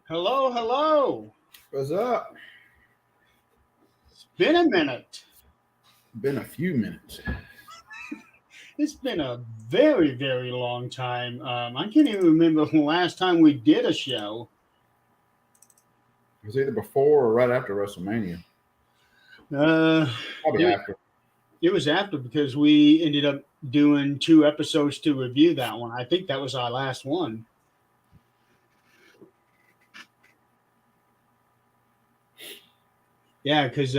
Hello, hello. What's up? It's been a minute. Been a few minutes. It's been a very, very long time. I can't even remember the last time we did a show. It was either before or right after WrestleMania. Uh, Probably it, after. it was after because we ended up doing two episodes to review that one. I think that was our last one. Yeah, because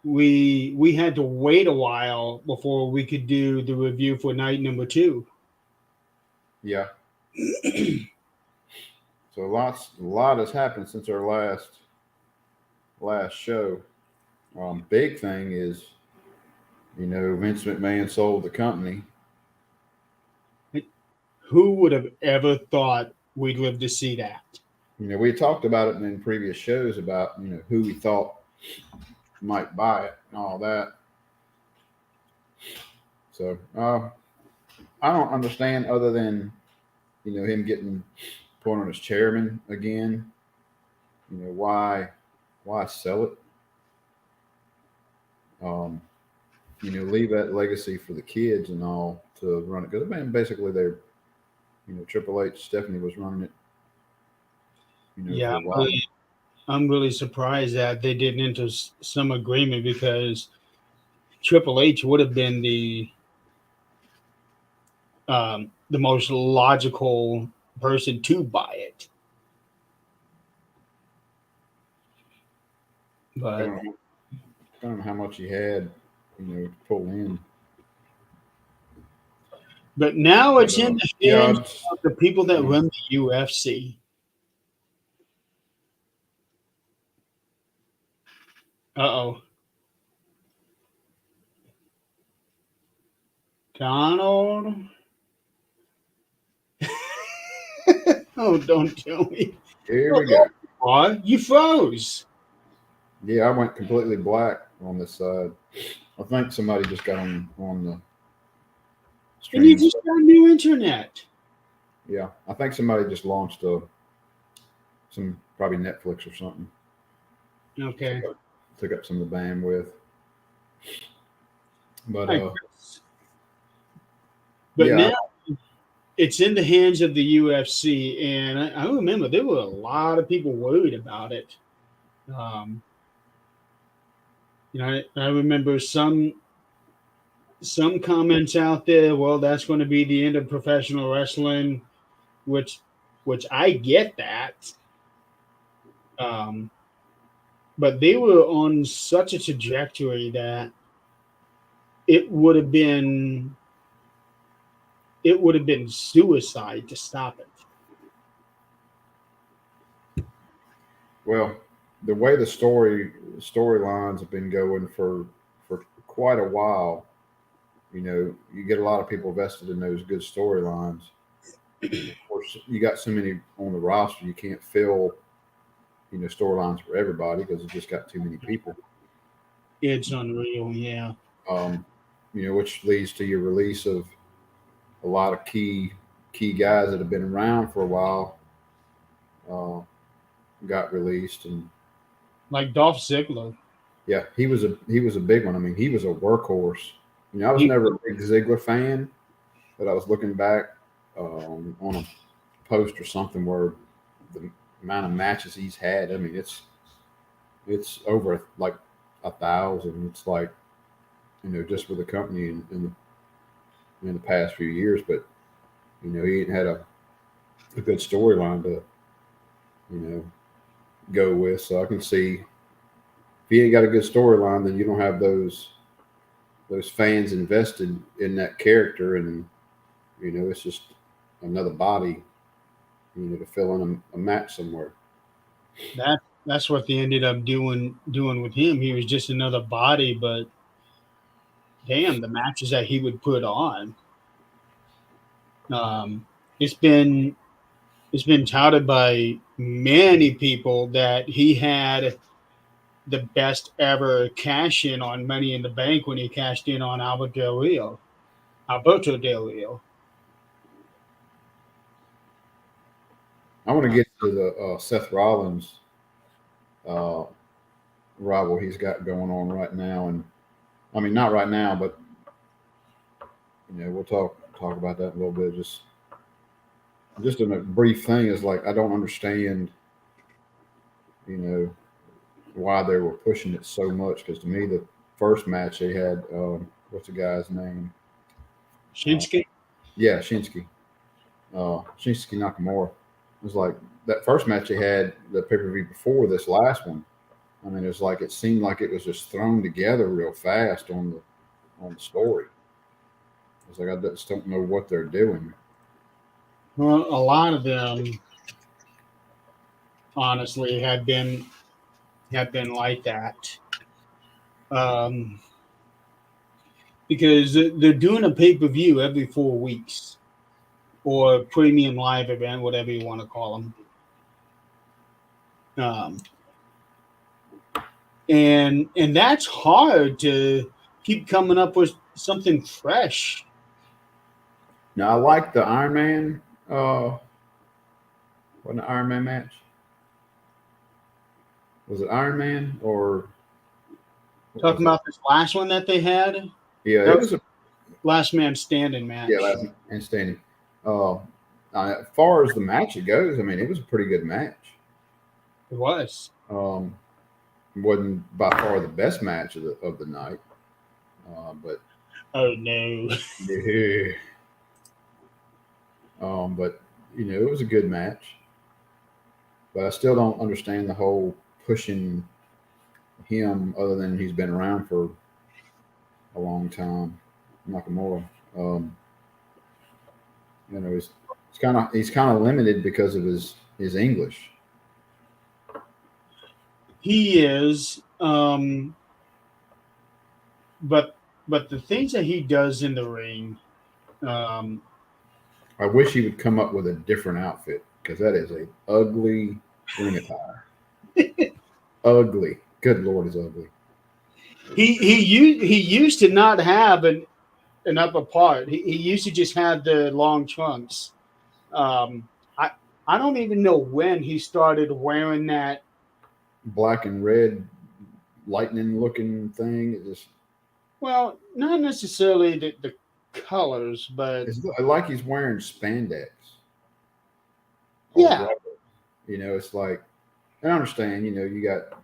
we had to wait a while before we could do the review for night number two. Yeah. So a lot has happened since our last show. Big thing is, Vince McMahon sold the company. Who would have ever thought we'd live to see that? We had talked about it in previous shows about who we thought might buy it and all that. So I don't understand other than him getting put on as chairman again. Why sell it? Um, leave that legacy for the kids and all to run it. Because basically, they're, Triple H, Stephanie was running it, Yeah, for a while. I'm really surprised that they didn't enter some agreement because Triple H would have been the most logical person to buy it. I But don't know how much he had, to pull in. now But it's in the yeah, hands of the people that um, run the UFC. Uh-oh. Donald. Oh, don't tell me. here Oh, we go. you froze. Yeah, I went completely black on this side. I think somebody just got on the And you stream. just got new internet. Yeah, I think somebody just launched some probably Netflix or something. Okay. Took up some of the bandwidth. But Hi, Chris. But yeah, now it's in the hands of the UFC, and I remember there were a lot of people worried about it. Um, I remember some comments out there. Well, that's going to be the end of professional wrestling, which which I get that. Um, but they were on such a trajectory that it would have been it would have been suicide to stop it. well, the way the storylines have been going for quite a while, you get a lot of people vested in those good storylines. Of course, you got so many on the roster, you can't fill storylines for everybody because you just got too many people. It's unreal, yeah. Um, which leads to your release of a lot of key guys that have been around for a while. Uh, got released, and Like Dolph Ziggler. yeah, he was a big one. I mean, he was a workhorse. I was He, never a big Ziggler fan, but I was looking back on a post or something where the amount of matches he's had. I mean, it's over like 1,000. It's like just with the company in the past few years, but he ain't had a good storyline to you know go with. So I can see if he ain't got a good storyline, then you don't have those fans invested in that character, and it's just another body, to fill in a match somewhere. that's what they ended up doing with him. He was just another body, but damn, the matches that he would put on. Um, it's been it's been touted by many people that he had the best ever cash in on Money in the Bank when he cashed in on Alberto Del Rio. I want to get to the Seth Rollins uh, rival he's got going on right now, and I mean not right now, but we'll talk about that a little bit. Just in a brief thing is like I don't understand, you know, why they were pushing it so much. Because to me, the first match they had, what's the guy's name? Shinsuke. Yeah, Shinsuke Nakamura. It was like that first match they had the pay per view before this last one. I mean, it seemed like it was just thrown together real fast on the story. It's like I just don't know what they're doing. Well, a lot of them, honestly, have been like that. Um, because they're doing a pay per view every 4 weeks or premium live event, whatever you want to call them. And that's hard to keep coming up with something fresh. Now I like the Iron Man. What an Iron Man match? Was it Iron Man or Talking about this last one that they had, Yeah, that it was was a last man standing match. last man standing. Uh, as far as the match it goes, I mean, it was a pretty good match. It was. Wasn't by far the best match of the night, but Oh no. yeah. But it was a good match. But I still don't understand the whole pushing him, other than he's been around for a long time, Nakamura. He's kind of limited because of his English. He is. But the things that he does in the ring, um, I wish he would come up with a different outfit because that is a ugly ring attire. Ugly. Good Lord, is ugly. he used to not have an upper part. He used to just have the long trunks. Um, I don't even know when he started wearing that. Black and red, lightning looking thing. It just Well, not necessarily the colors, but it's like he's wearing spandex. Or yeah, rubber. It's like I understand. You got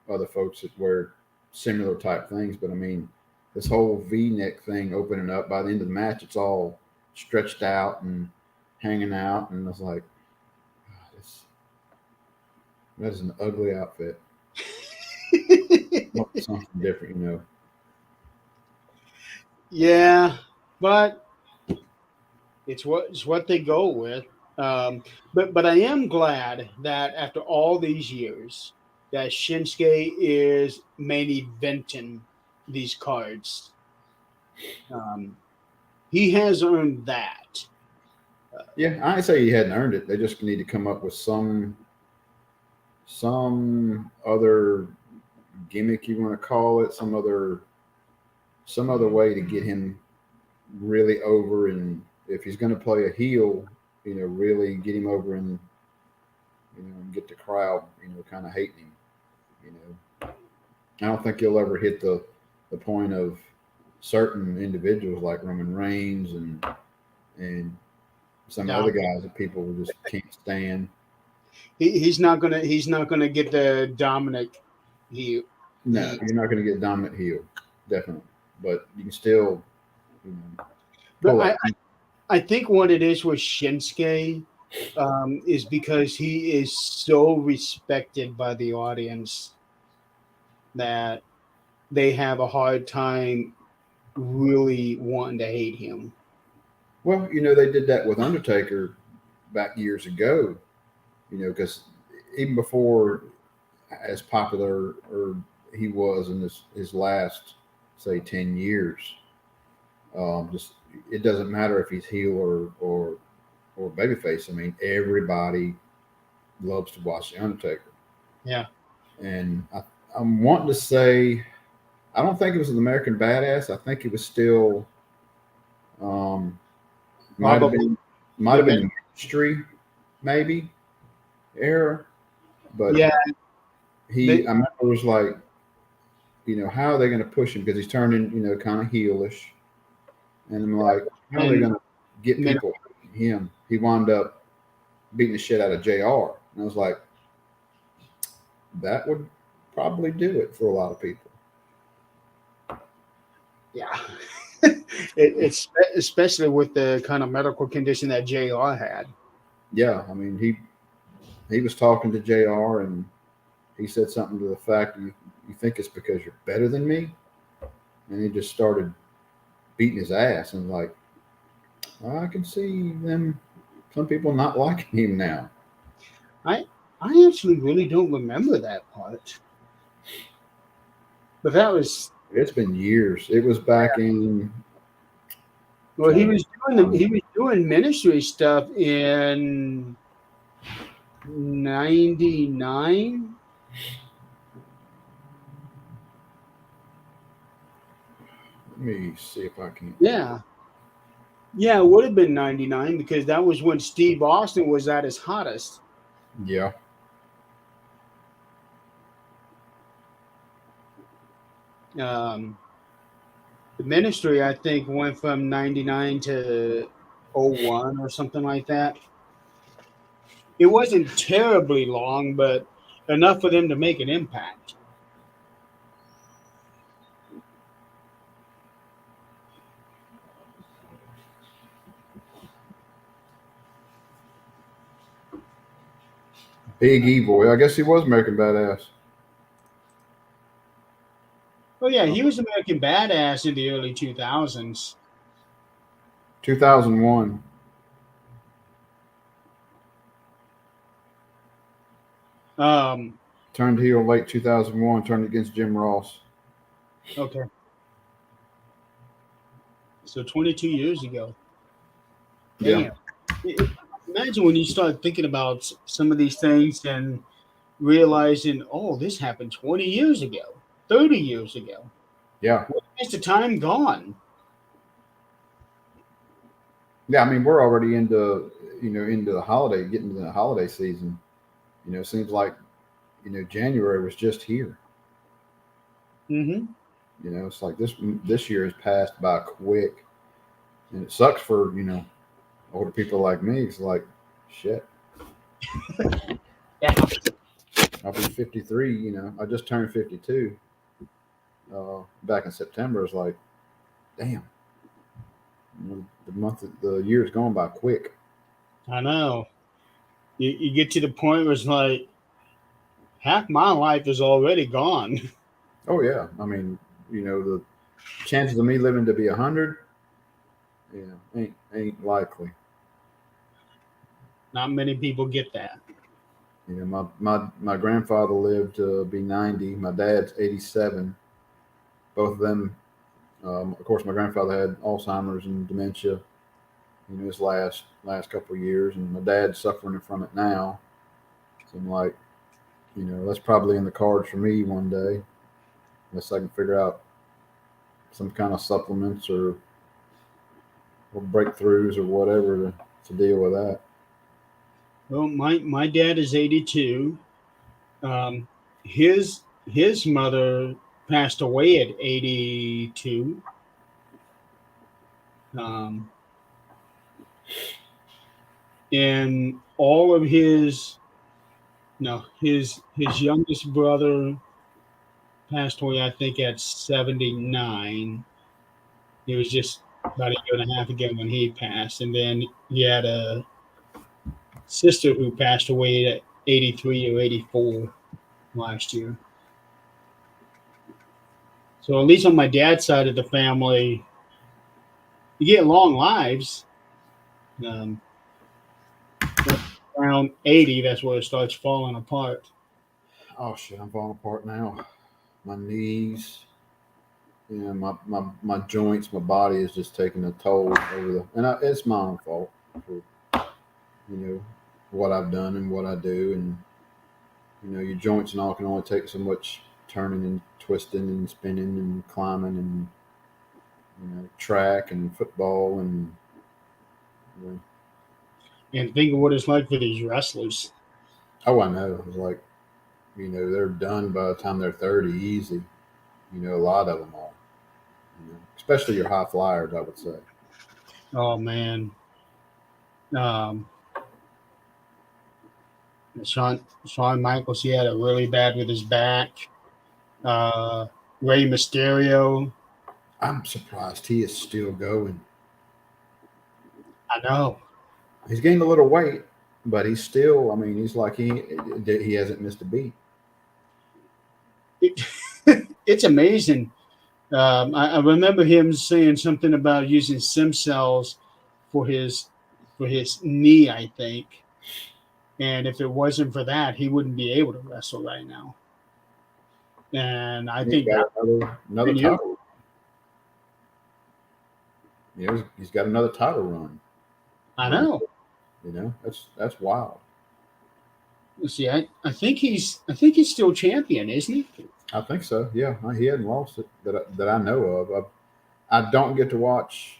other folks that wear similar type things, but I mean, this whole V-neck thing opening up by the end of the match, it's all stretched out and hanging out, and it's like that is an ugly outfit. Something different. yeah, but it's what they go with. But I am glad that after all these years, that Shinsuke is main eventing these cards. Um, he has earned that. Yeah, I say he hadn't earned it. They just need to come up with some other gimmick you want to call it, some other way to get him really over, and if he's going to play a heel, really get him over and get the crowd kind of hating him. I don't think he'll ever hit the point of certain individuals like Roman Reigns and some No, other guys that people just can't stand. he's not gonna get the Dominic. He No, you're not going to get dominant heel, definitely, but you can still but pull I, it. I think what it is with Shinsuke is because he is so respected by the audience that they have a hard time really wanting to hate him. Well, they did that with Undertaker back years ago, because even before as popular or he was in his last, say, 10 years, just it doesn't matter if he's heel or babyface. I mean, everybody loves to watch the Undertaker, Yeah, and I'm wanting to say I don't think it was an American Badass. I think it was still um, might have probably. been might have been Ministry, maybe era, but Yeah, I they, remember it was like, how are they going to push him because he's turning, kind of heelish, and I'm like, how are they and going to get then people hating him? He wound up beating the shit out of JR, and I was like, that would probably do it for a lot of people. yeah, it's especially with the kind of medical condition that JR had. Yeah, I mean, he was talking to JR, and he said something to the fact, you think it's because you're better than me, and he just started beating his ass, and like, I can see some people not liking him now. I I actually really don't remember that part, but that was It's been years. It was back in well. trying to He um, was doing ministry stuff in '99. let me see if I can. Yeah, yeah, it would have been '99 because that was when Steve Austin was at his hottest. Yeah, Um, the ministry, I think, went from '99 to '01 or something like that. It wasn't terribly long, but enough for them to make an impact. Big E boy. I guess he was American Badass. Oh yeah, he was American Badass in the early 2000s. 2001. Um, Turned heel late 2001. Turned against Jim Ross. okay, so 22 years ago. Yeah, Damn. Imagine when you start thinking about some of these things and realizing, oh, this happened 20 years ago, 30 years ago. yeah, Where's the time gone? yeah. I mean, we're already into the holiday, getting to the holiday season. It seems like January was just here. Hmm. It's like this year has passed by quick, and it sucks for older people like me. It's like, shit. Yeah. I'll be 53. I just turned 52 back in September. It's like, damn, the year's gone by quick. I know. You get to the point where it's like half my life is already gone. Oh yeah, I mean, the chances of me living to be 100, ain't likely. Not many people get that. My grandfather lived to be 90. My dad's 87. Both of them, of course, my grandfather had Alzheimer's and dementia. His last couple of years, and my dad's suffering from it now. So I'm like, that's probably in the cards for me one day, unless I can figure out some kind of supplements or breakthroughs or whatever to deal with that. Well, my dad is 82. Um, his mother passed away at 82. Um, and all of his no his youngest brother passed away, I think, at 79. It was just about a year and a half ago when he passed, and then he had a sister who passed away at 83 or 84 last year. So at least on my dad's side of the family, you get long lives. Um, but around 80, that's where it starts falling apart. Oh shit, I'm falling apart now. My knees, my joints, my body is just taking a toll over it's my own fault for what I've done and what I do, and your joints and all can only take so much turning and twisting and spinning and climbing and track and football and you know, And think of what it's like for these wrestlers. Oh, I know. It's like, they're done by the time they're 30, easy. A lot of them are. Especially your high flyers, I would say. Oh man, um, Shawn Michaels, he had it really bad with his back. Uh, Rey Mysterio, I'm surprised he is still going. I know. He's gained a little weight, but he's still. I mean, he's like he hasn't missed a beat. It, it's amazing. I remember him saying something about using stem cells for his knee, I think. And if it wasn't for that, he wouldn't be able to wrestle right now. And I He's think got that another title. He's got another title run. I know. That's wild. See, I think he's still champion, isn't he? I think so. Yeah, he hadn't lost it that I know of. I don't get to watch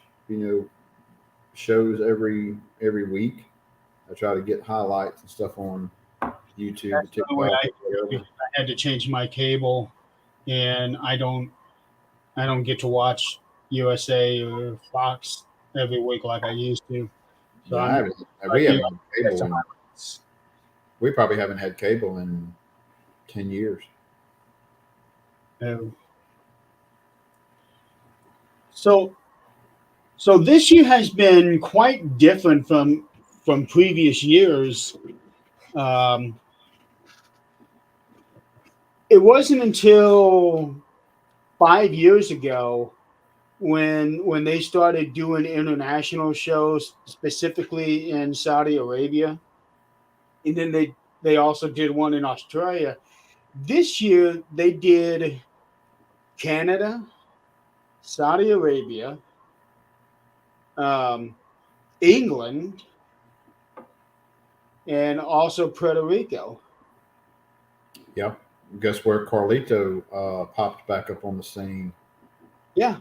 shows every week. I try to get highlights and stuff on YouTube, That's the way TikTok. I had to change my cable, and I don't get to watch USA or Fox every week like I used to. So Yeah, I'm we like you, haven't had that's cable. We probably haven't had cable in 10 years. no. So this year has been quite different from previous years. Um, it wasn't until 5 years ago when they started doing international shows, specifically in Saudi Arabia, and then they also did one in Australia. This year they did Canada, Saudi Arabia, um, England, and also Puerto Rico. Yeah. Guess where Carlito popped back up on the scene? Yeah.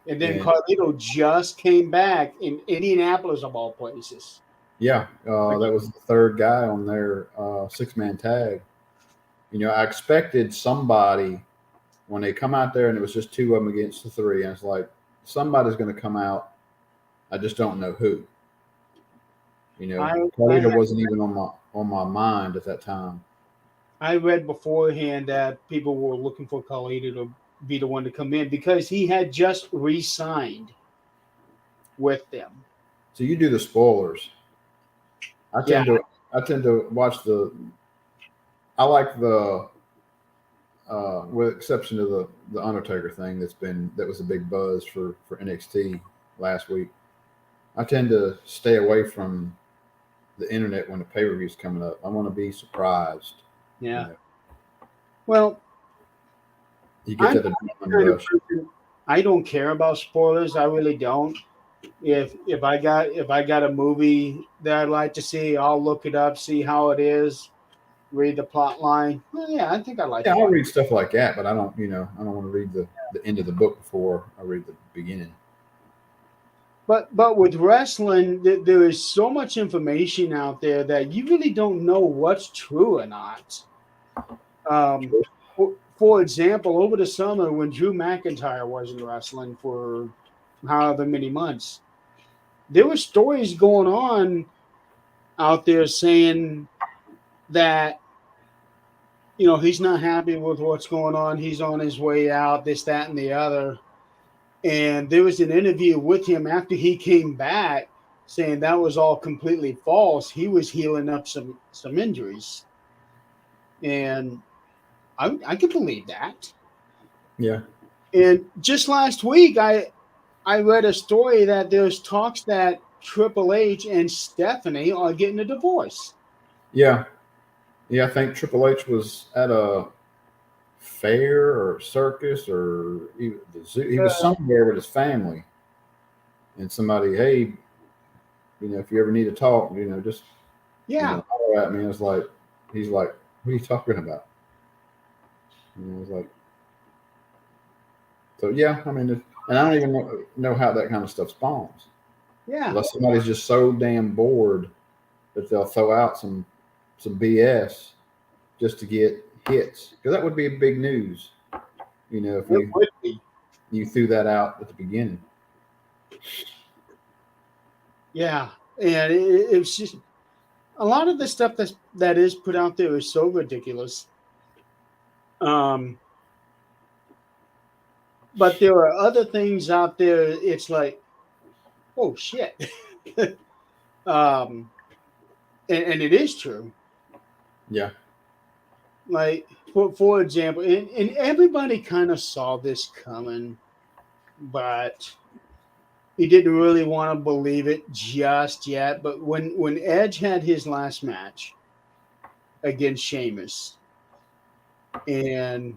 And then And Carlito just came back in Indianapolis, of all places. yeah, that was the third guy on their 6-man tag. I expected somebody when they come out there and it was just two of them against the three, and it's like somebody's going to come out. I just don't know who. Carlito wasn't even on my mind at that time. I read beforehand that people were looking for Carlito to be the one to come in because he had just re-signed with them. So you do the spoilers. I Yeah. tend to watch the. I like the, with exception of the Undertaker thing that was a big buzz for NXT last week. I tend to stay away from the internet when the pay per view's coming up. I want to be surprised. Yeah. Well, you get that adrenaline rush. I don't care about spoilers. I really don't. If I got a movie that I'd like to see, I'll look it up, see how it is, read the plot line. Well, yeah, I think I like. Yeah, I'll read stuff like that, but I don't want to read the end of the book before I read the beginning. But with wrestling, there is so much information out there that you really don't know what's true or not. For example, over the summer when Drew McIntyre wasn't wrestling for however many months, there were stories going on out there saying that he's not happy with what's going on. He's on his way out, this, that, and the other. And there was an interview with him after he came back saying that was all completely false. He was healing up some injuries. And I could believe that. Yeah. And just last week, I read a story that there's talks that Triple H and Stephanie are getting a divorce. Yeah. Yeah, I think Triple H was at a fair or circus or the zoo. He was somewhere with his family. And somebody, hey, if you ever need to talk, just holler at me. It's like, he's like, what are you talking about? It's like, so yeah, I mean, and I don't even know how that kind of stuff spawns. Yeah. Unless somebody's just so damn bored that they'll throw out some BS just to get hits, because that would be a big news, if It would be. you threw that out at the beginning. Yeah, and it's just a lot of the stuff that is put out there is so ridiculous. But there are other things out there. It's like, oh shit, and it is true. Yeah. Like for example, and everybody kind of saw this coming, but he didn't really want to believe it just yet. But when Edge had his last match against Sheamus, and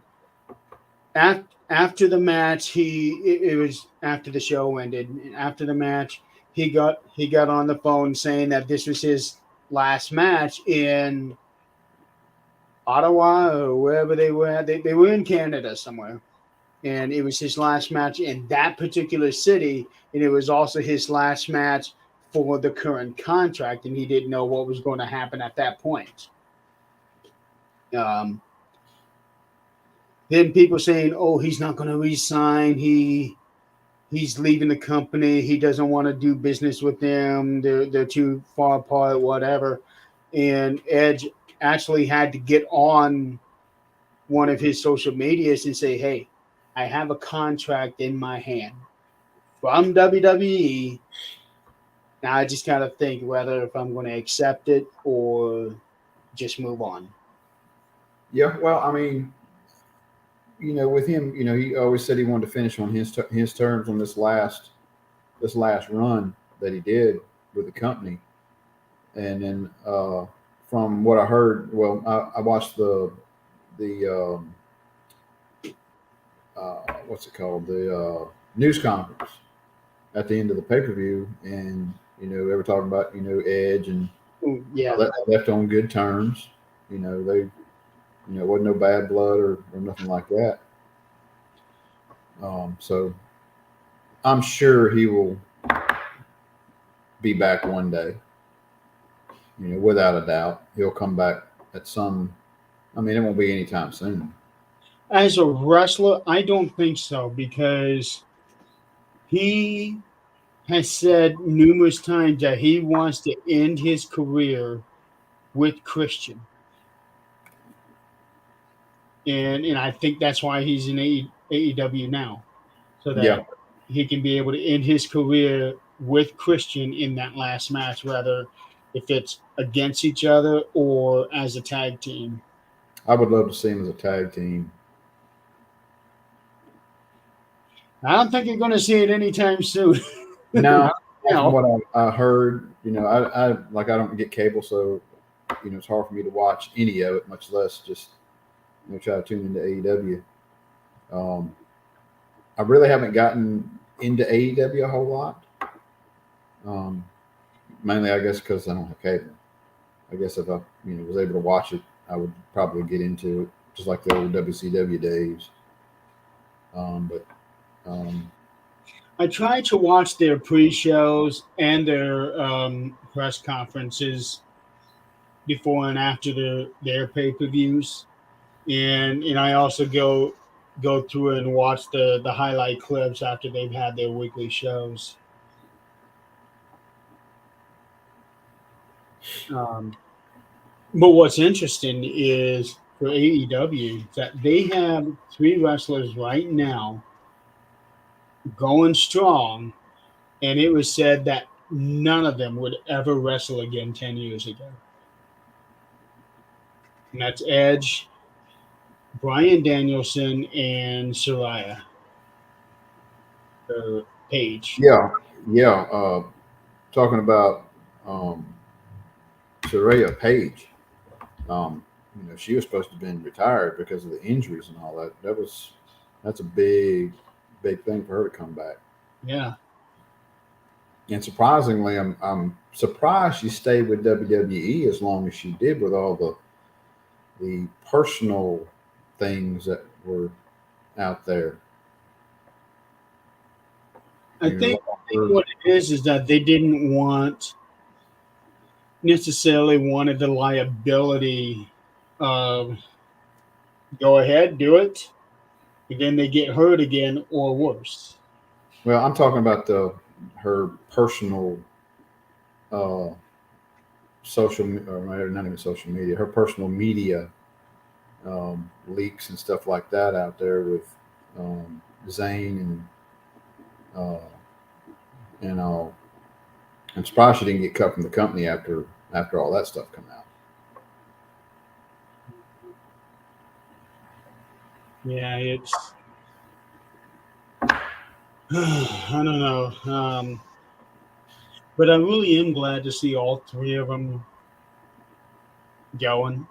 after the match, it was after the show ended. And after the match, he got on the phone saying that this was his last match in Ottawa or wherever they were. They were in Canada somewhere, and it was his last match in that particular city, and it was also his last match for the current contract, and he didn't know what was going to happen at that point. Then people saying, "Oh, he's not going to resign. He's leaving the company. He doesn't want to do business with them. They're too far apart, whatever." And Edge actually had to get on one of his social medias and say, "Hey, I have a contract in my hand from WWE. Now I just got to think whether if I'm going to accept it or just move on." Yeah. Well, I mean, with him, he always said he wanted to finish on his terms on this last run that he did with the company. And then from what I heard, well, I watched the what's it called, the news conference at the end of the pay-per-view, and they were talking about Edge and Yeah, left on good terms. They wasn't no bad blood or nothing like that. So I'm sure he will be back one day. Without a doubt, he'll come back at some. I mean, it won't be anytime soon. as a wrestler, I don't think so, because he has said numerous times that he wants to end his career with Christian. And I think that's why he's in AEW now, so that Yeah. he can be able to end his career with Christian in that last match, whether if it's against each other or as a tag team. I would love to see him as a tag team. I don't think you're going to see it anytime soon. No, Now. from what I heard, I don't get cable, so it's hard for me to watch any of it, much less just try to tune into AEW. I really haven't gotten into AEW a whole lot. Mainly, I guess, because I don't have cable. I guess if I was able to watch it, I would probably get into it, just like the old WCW days. But I try to watch their pre-shows and their press conferences before and after their pay-per-views, and I also go through and watch the highlight clips after they've had their weekly shows. But what's interesting is for AEW that they have 3 wrestlers right now going strong, and it was said that none of them would ever wrestle again 10 years ago. And that's Edge, Bryan Danielson, and Saraya. Or Paige. yeah. Talking about Saraya Page, she was supposed to have been retired because of the injuries and all that. That's a big thing for her to come back. Yeah. And surprisingly, I'm surprised she stayed with WWE as long as she did, with all the personal things that were out there. I think what it is that they didn't want necessarily wanted the liability of go ahead, do it, and then they get hurt again or worse. Well, I'm talking about the her personal uh, or not even social media, her personal media leaks and stuff like that out there with Zane uh, and all. I'm surprised she didn't get cut from the company after all that stuff come out. Yeah, it's I don't know, but I really am glad to see all three of them going.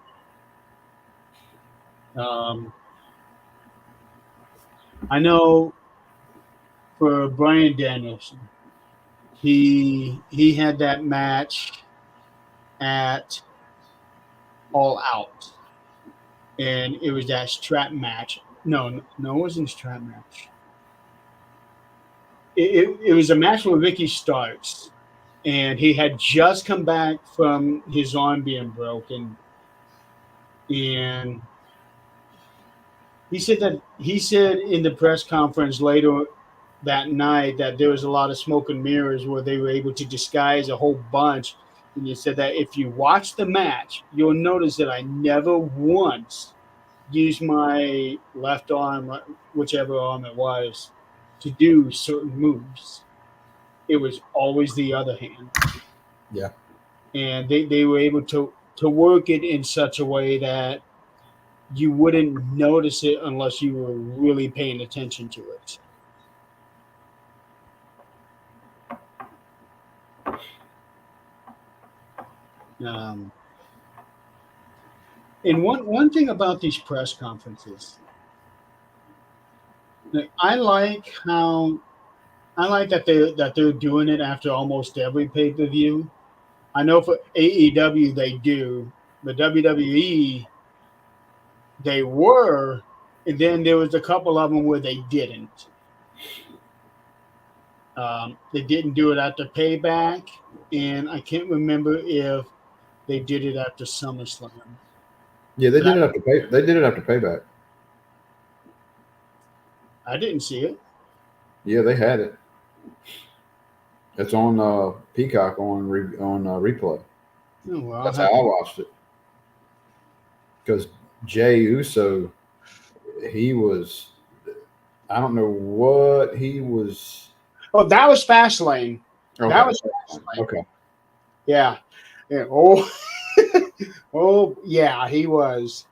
Um, I know for Brian Danielson, he had that match at All Out, and it was that strap match. No, it wasn't a strap match. It was a match where Ricky Starks, and he had just come back from his arm being broken, and he said in the press conference later that night that there was a lot of smoke and mirrors where they were able to disguise a whole bunch. And he said that if you watch the match, you'll notice that I never once used my left arm, whichever arm it was, to do certain moves. It was always the other hand. Yeah. And they were able to work it in such a way that you wouldn't notice it unless you were really paying attention to it. Um, and one thing about these press conferences, like, I like that they're doing it after almost every pay per view. I know for AEW they do, but WWE they were, and then there was a couple of them where they didn't. They didn't do it after Payback, and I can't remember if they did it after SummerSlam. Yeah, they But did it after They did it after Payback. I didn't see it. Yeah, they had it. It's on Peacock on replay. Oh, well, That's how I watched it. Because Jay Uso, he was, I don't know what he was. Oh, that was Fastlane. Okay. That was Fastlane. Okay. Yeah. Yeah. Oh, oh, yeah, he was.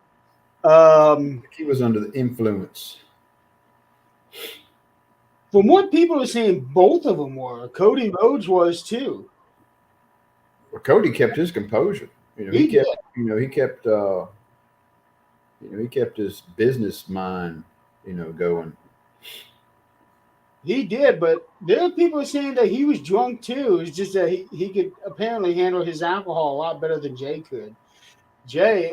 He was under the influence. From what people are saying, both of them were. Cody Rhodes was too. Well, Cody kept his composure. He kept. He kept his business mind. Going. He did, but there are people saying that he was drunk too. It's just that he could apparently handle his alcohol a lot better than Jay could. Jay,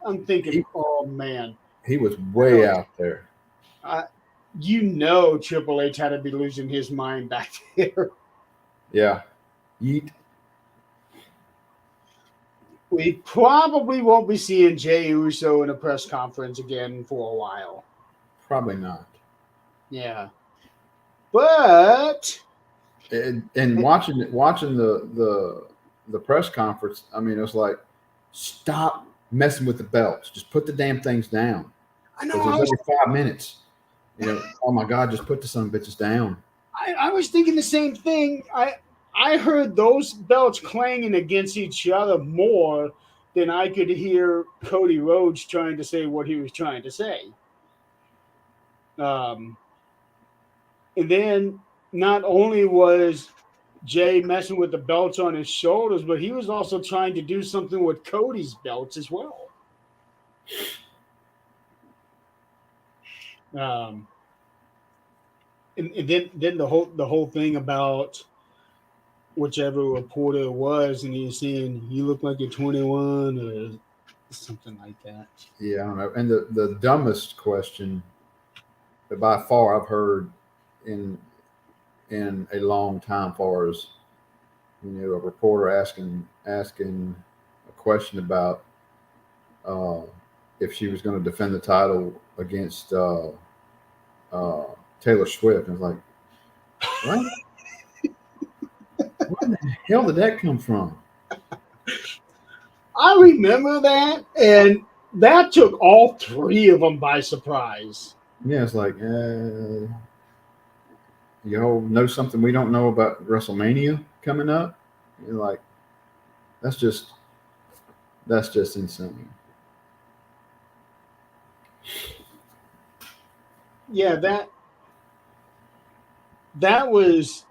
I'm thinking, oh man, he was way out there. Triple H had to be losing his mind back there. Yeah. Yeet. We probably won't be seeing Jey Uso in a press conference again for a while. Probably not. Yeah. But and watching the press conference, I mean, it was like, stop messing with the belts. Just put the damn things down. I know. It was over 5 minutes. Oh my God, just put the son of bitches down. I was thinking the same thing. I heard those belts clanging against each other more than I could hear Cody Rhodes trying to say what he was trying to say. And then not only was Jay messing with the belts on his shoulders, but he was also trying to do something with Cody's belts as well. And then the whole thing about whichever reporter it was, and he's saying you look like you're 21 or something like that. Yeah, I don't know. And the dumbest question that by far I've heard in a long time, far as a reporter asking a question about if she was going to defend the title against uh, Taylor Swift. And I was like, what? Where the hell did that come from? I remember that, and that took all three of them by surprise. Yeah, it's like, y'all know something we don't know about WrestleMania coming up? You're like, that's just insane. Yeah, that was.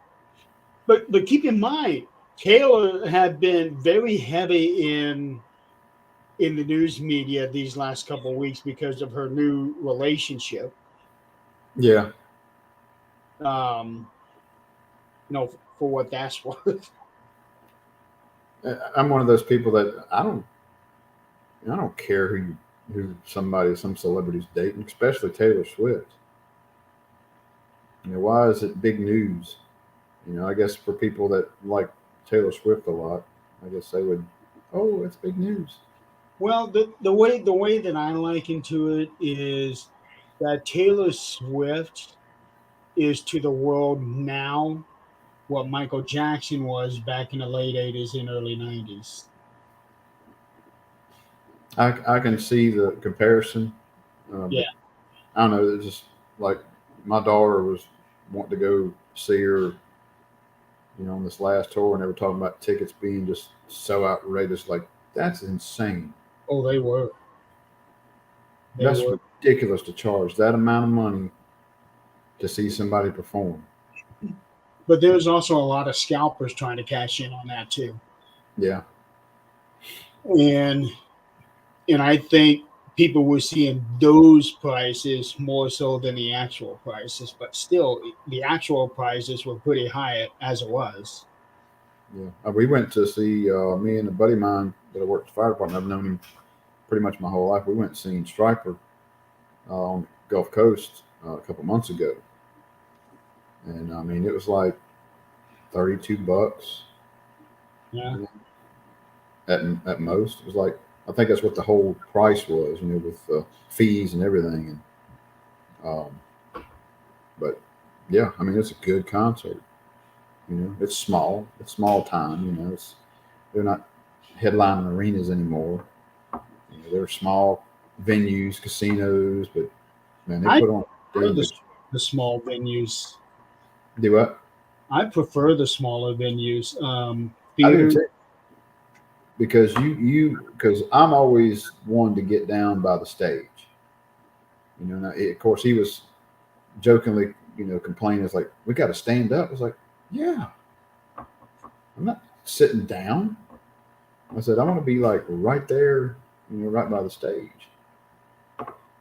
But keep in mind, Taylor had been very heavy in the news media these last couple of weeks because of her new relationship. Yeah, Um, for what that's worth. I'm one of those people that I don't care some celebrity's dating, especially Taylor Swift. Why is it big news? I guess for people that like Taylor Swift a lot, I guess they would, oh, it's big news. Well, the way that I liken to it is that Taylor Swift is to the world now what Michael Jackson was back in the late 80s and early 90s. I can see the comparison, Yeah. but I don't know. It's just like my daughter was wanting to go see her, on this last tour, and they were talking about tickets being just so outrageous. Like, that's insane. Oh, they were. They That's were. ridiculous to charge that amount of money to see somebody perform. But there's also a lot of scalpers trying to cash in on that too. Yeah, And and I think people were seeing those prices more so than the actual prices, but still the actual prices were pretty high as it was. yeah. We went to see me and a buddy of mine that I worked at the fire department. I've known him pretty much my whole life. We went and seen Striper on the Gulf Coast a couple months ago, and I mean it was like $32 Yeah. at most. It was like, I think that's what the whole price was, with fees and everything. And but yeah, I mean it's a good concert. It's small. It's small time. They're not headlining arenas anymore. They're small venues, casinos, but man, they I put on prefer damn good. the small venues. Do what? I prefer the smaller venues. I do Theater. too. Because because I'm always one to get down by the stage. Now, of course he was jokingly, complaining, it's like, we got to stand up. I was like, yeah, I'm not sitting down. I said, I want to be like right there, right by the stage.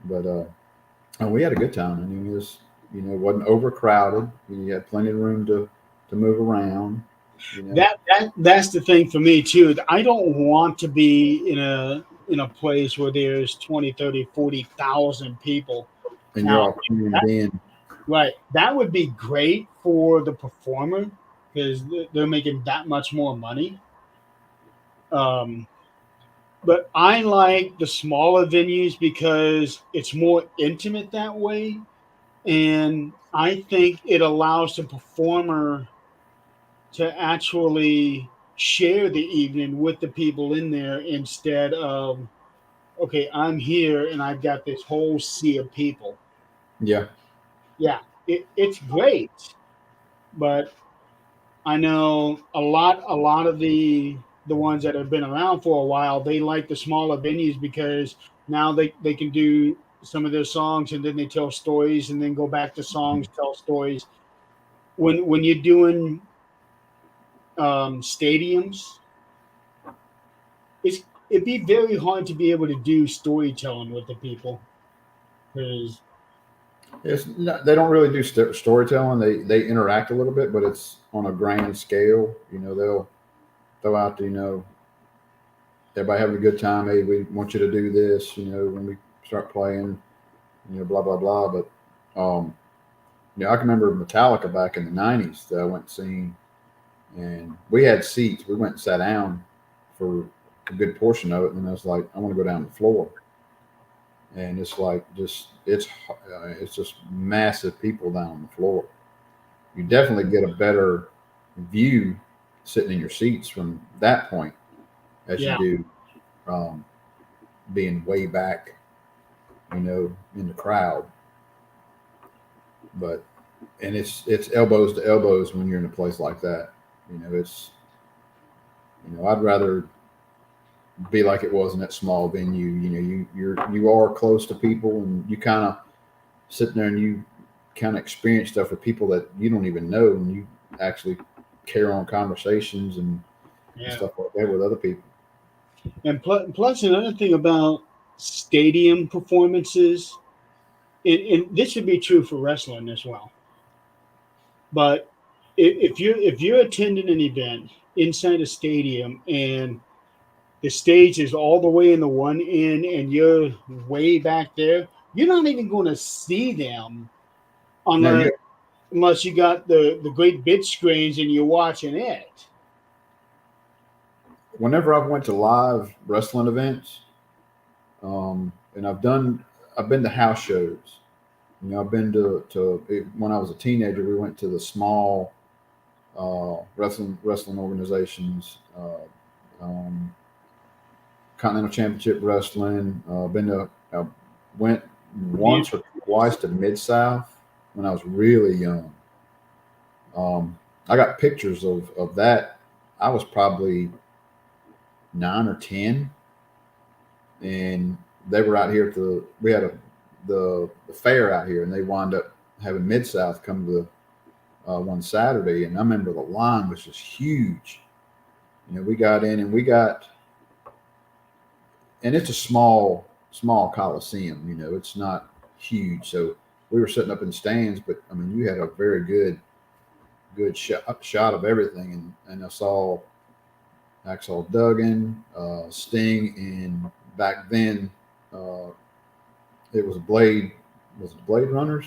But and we had a good time. I mean, it was, it wasn't overcrowded. You had plenty of room to move around. That's the thing for me too. I don't want to be in a place where there's 20, 30, 40,000 people. And you're Now, all crammed in. right, that would be great for the performer because they're making that much more money. Um, but I like the smaller venues because it's more intimate that way, and I think it allows the performer to actually share the evening with the people in there instead of, okay, I'm here and I've got this whole sea of people. Yeah, Yeah, it's great, but I know a lot of the ones that have been around for a while, they like the smaller venues because now they can do some of their songs and then they tell stories and then go back to songs, tell stories. When you're doing stadiums, it'd be very hard to be able to do storytelling with the people because they don't really do storytelling. They interact a little bit, but it's on a grand scale. They'll throw out, everybody having a good time. Hey, we want you to do this. When we start playing, blah blah blah. But I can remember Metallica back in the '90s that I went and seen. and we had seats. We went and sat down for a good portion of it, and I was like, I want to go down the floor, and it's like it's just massive people down on the floor. You definitely get a better view sitting in your seats from that point as you Yeah. do being way back, in the crowd. But and it's elbows to elbows when you're in a place like that. It's I'd rather be like it was in that small venue. You are close to people, and you kind of sitting there and you kind of experience stuff with people that you don't even know, and you actually carry on conversations and Yeah. stuff like that with other people. And plus another thing about stadium performances, and this should be true for wrestling as well. But if you're attending an event inside a stadium and the stage is all the way in the one end and you're way back there, you're not even going to see them Now, unless you got the great big screens and you're watching it. whenever I've went to live wrestling events, and I've been to house shows. I've been to when I was a teenager. We went to the small wrestling organizations, um, Continental Championship Wrestling. I went once or twice to Mid South when I was really young. I got pictures of that. I was probably 9 or 10, and they were out here we had the fair out here, and they wound up having Mid South come to one Saturday, and I remember the line was just huge. We got in and and it's a small coliseum. It's not huge, so we were sitting up in stands, but I mean, you had a very good shot of everything, and I saw Axel Duggan, Sting, and back then it was Blade Runners?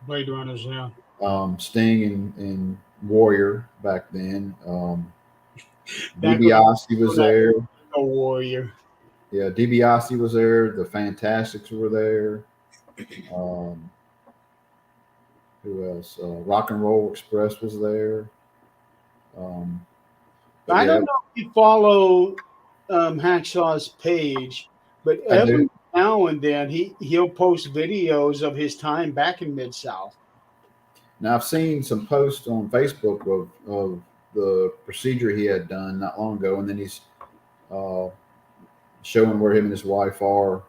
Blade Runners, yeah. Sting and Warrior back then. Back DiBiase was there. a Warrior. Yeah, DiBiase was there. The Fantastics were there. Um, who else? Rock and Roll Express was there. I don't know if you follow Hackshaw's page, but every now and then he'll post videos of his time back in Mid South. Now I've seen some posts on Facebook of the procedure he had done not long ago, and then he's showing where him and his wife are.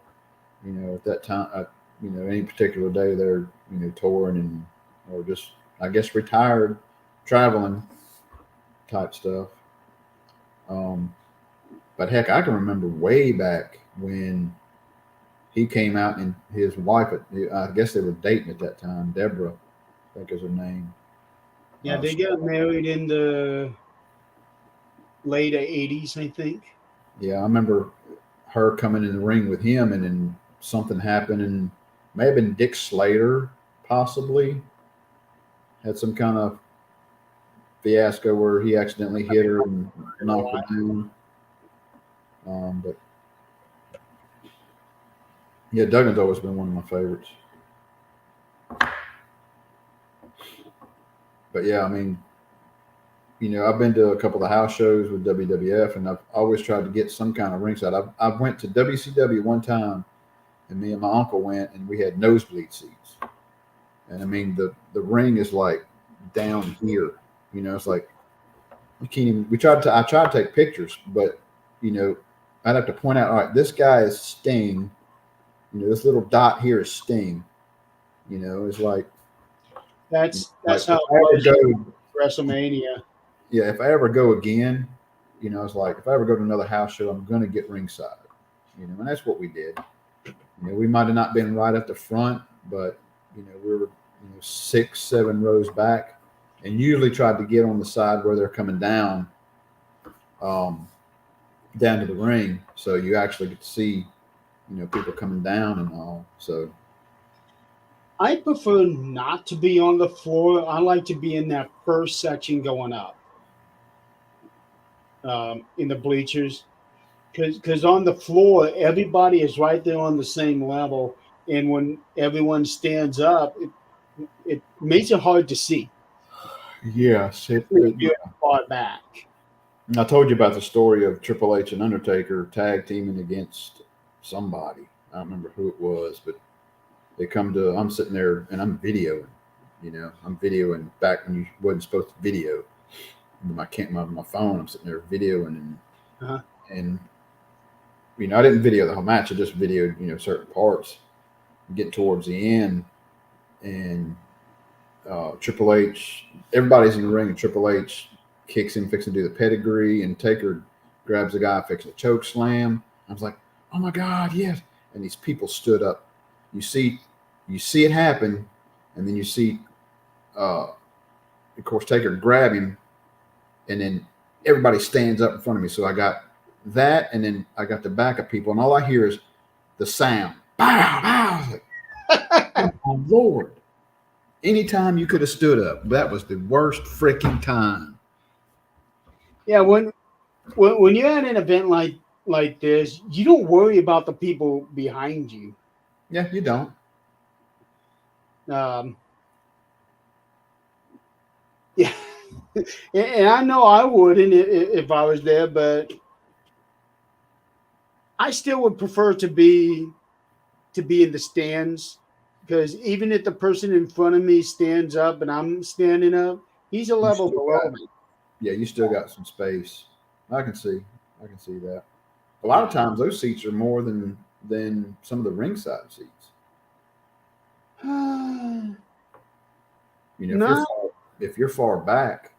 At that time, any particular day they're touring or just I guess retired, traveling type stuff. But heck, I can remember way back when he came out and his wife, I guess they were dating at that time, Deborah, I think is her name. Yeah, they got married in the late 80s, I think. Yeah, I remember her coming in the ring with him, and then something happened, and may have been Dick Slater, possibly had some kind of fiasco where he accidentally hit her and knocked her down. But yeah, Duggan's always been one of my favorites. But yeah, I mean, I've been to a couple of house shows with WWF, and I've always tried to get some kind of ringside. I went to WCW one time, and me and my uncle went, and we had nosebleed seats. And I mean, the ring is like down here. It's like you can't even. I tried to take pictures, but I'd have to point out, all right, this guy is Sting. This little dot here is Sting. It's like that's like how it was WrestleMania. Yeah, if I ever go again, it's like if I ever go to another house show, I'm going to get ringside. And that's what we did. We might have not been right at the front, but we were 6, 7 rows back, and usually tried to get on the side where they're coming down, down to the ring, so you actually get to see, people coming down and all. So I prefer not to be on the floor. I like to be in that first section going up. in the bleachers, because on the floor everybody is right there on the same level, and when everyone stands up, it makes it hard to see Yes, if you're far back. I told you about the story of Triple H and Undertaker tag teaming against somebody. I don't remember who it was, but they come to. I'm sitting there and I'm videoing. I'm videoing back when you wasn't supposed to video. My phone. I'm sitting there videoing Uh-huh. and I didn't video the whole match. I just videoed certain parts. Getting towards the end, and Triple H, everybody's in the ring, and Triple H kicks him, fixing to do the pedigree, and Taker grabs the guy, fixing a choke slam. I was like, oh my God, yes. And these people stood up. You see it happen, and then you see, of course, Taker grab him, and then everybody stands up in front of me. So I got that, and then I got the backup people, and all I hear is the sound. Bow, bow. Like, oh, Lord. Anytime you could have stood up, that was the worst freaking time. Yeah, when you're at an event like this, you don't worry about the people behind you. Yeah, you don't. Yeah, and I know I wouldn't if I was there, but I still would prefer to be in the stands, because even if the person in front of me stands up and I'm standing up, he's a level below me. Yeah, you still got some space. I can see that. A lot of times those seats are more than some of the ringside seats. If you're far back.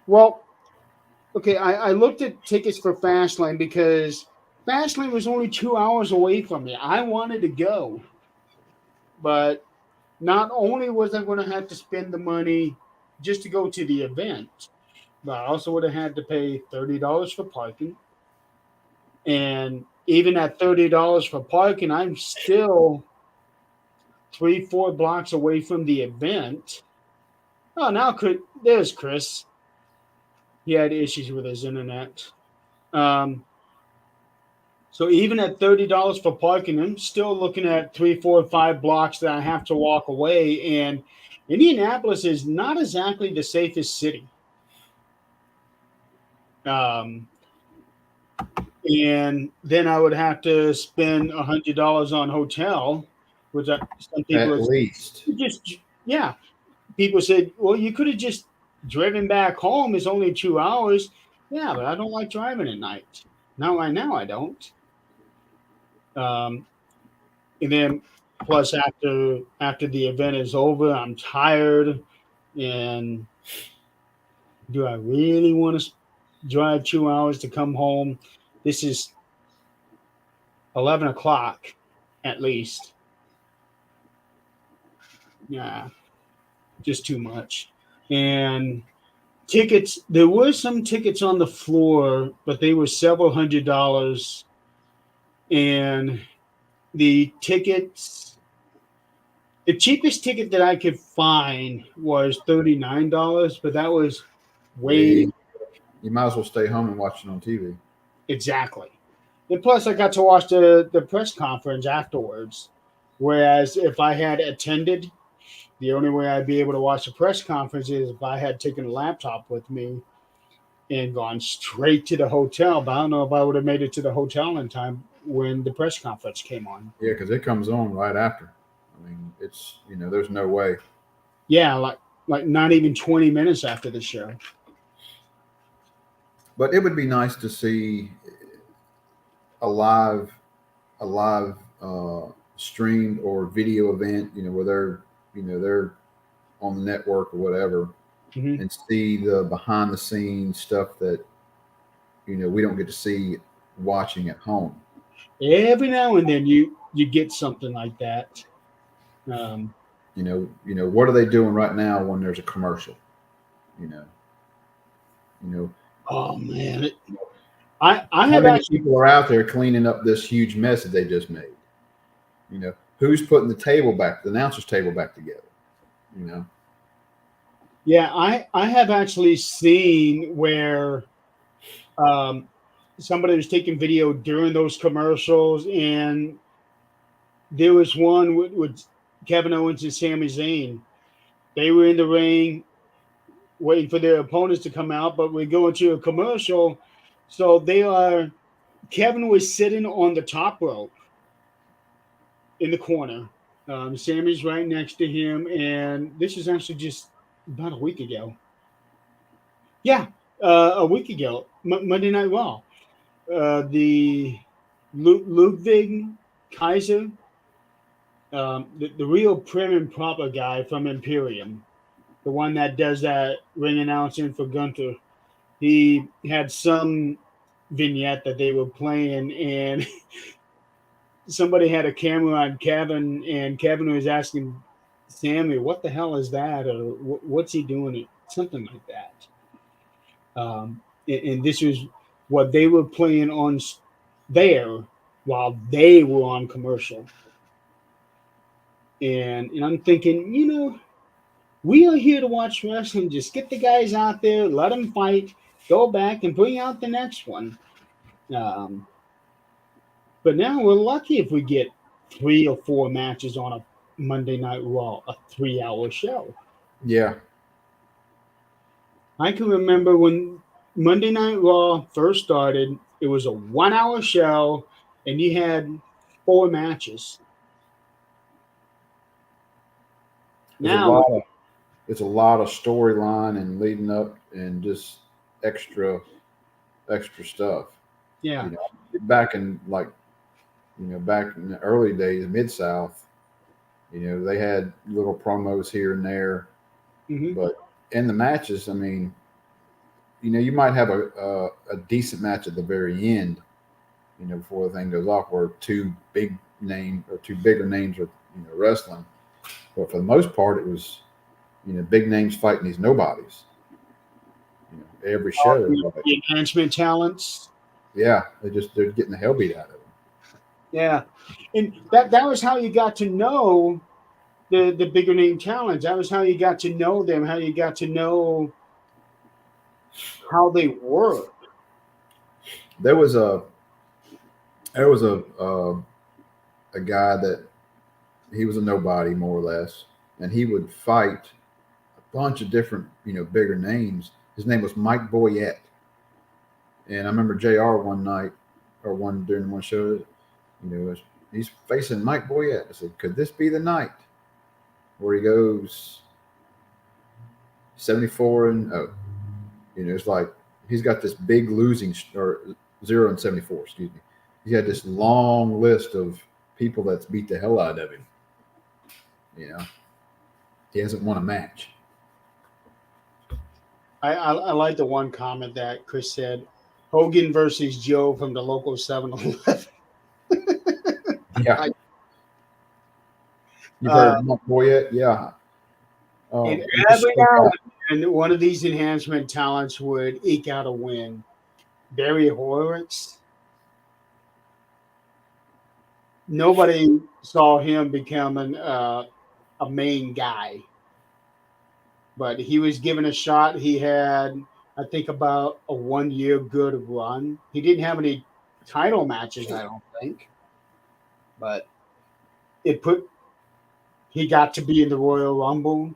Well, okay, I looked at tickets for Fastlane because Fastlane was only 2 hours away from me. I wanted to go, but not only was I going to have to spend the money just to go to the event, but I also would have had to pay $30 for parking. And even at $30 for parking, I'm still 3-4 blocks away from the event. Oh, now there's Chris. He had issues with his internet. So even at $30 for parking, I'm still looking at 3, 4, 5 blocks that I have to walk away. And Indianapolis is not exactly the safest city. And then I would have to spend $100 on hotel, which some people At least. Yeah. People said, well, you could have just driven back home. It's only 2 hours. Yeah, but I don't like driving at night. Not right now, I don't. And then plus after the event is over, I'm tired. And do I really want to drive 2 hours to come home? This is 11 o'clock at least. Yeah, just too much. And tickets, there were some tickets on the floor, but they were several $100s. And the cheapest ticket that I could find was $39, but that was way. You might as well stay home and watch it on TV. Exactly. And plus, I got to watch the press conference afterwards. Whereas if I had attended, the only way I'd be able to watch the press conference is if I had taken a laptop with me and gone straight to the hotel. But I don't know if I would have made it to the hotel in time when the press conference came on. Yeah, because it comes on right after. I mean, it's there's no way. Yeah, like not even 20 minutes after the show. But it would be nice to see a live streamed or video event, where they're on the network or whatever, and see the behind the scenes stuff that we don't get to see watching at home. Every now and then you get something like that. What are they doing right now when there's a commercial? Oh man, I how have many people are out there cleaning up this huge mess that they just made? Who's putting the announcer's table back together? Yeah, I have actually seen where um, somebody was taking video during those commercials, and there was one with Kevin Owens and Sami Zayn. They were in the ring waiting for their opponents to come out, but we go into a commercial. So they are. Kevin was sitting on the top rope in the corner. Sammy's right next to him, and this is actually just about a week ago. Yeah, a week ago, Monday Night Raw. The Ludwig Kaiser, the real prim and proper guy from Imperium, the one that does that ring announcing for Gunther. He had some vignette that they were playing, and somebody had a camera on Kevin, and Kevin was asking Sammy, "What the hell is that?" or "What's he doing?" Something like that. And this was what they were playing on there while they were on commercial. And I'm thinking, we are here to watch wrestling. Just get the guys out there, let them fight, go back and bring out the next one. Um, but now we're lucky if we get 3 or 4 matches on a Monday Night Raw, a 3-hour show. Yeah, I can remember when Monday Night Raw first started, it was a 1-hour show, and you had 4 matches. there's a Now, lot of it's a lot of storyline and leading up and just extra extra stuff. yeah. You know, back in back in the early days, Mid South, they had little promos here and there, Hmm. but in the matches, I mean, you might have a decent match at the very end, before the thing goes off, where two bigger names are wrestling. But for the most part, it was big names fighting these nobodies. Every show, like, The enhancement talents. yeah, they're getting the hell beat out of them. Yeah. And that was how you got to know the bigger name talents. That was how you got to know them, how you got to know how they work. There was a there was a guy that he was a nobody more or less, and he would fight a bunch of different bigger names. His name was Mike Boyette, and I remember Jr. one night or one during one show, he's facing Mike Boyette. I said, could this be the night where he goes 74-0? It's like he's got this big or 0-74. Excuse me. He's got this long list of people that's beat the hell out of him. He hasn't won a match. I like the one comment that Chris said, Hogan versus Joe from the local 7-Eleven. Yeah, you've Uh, heard of Mike Boyette? Yeah. and Just every think now back. and then, one of these enhancement talents would eke out a win. Barry Horowitz. Nobody saw him becoming a main guy, but he was given a shot. He had, I think, about a 1 year good run. He didn't have any title matches, I don't think, but it put he got to be in the Royal Rumble.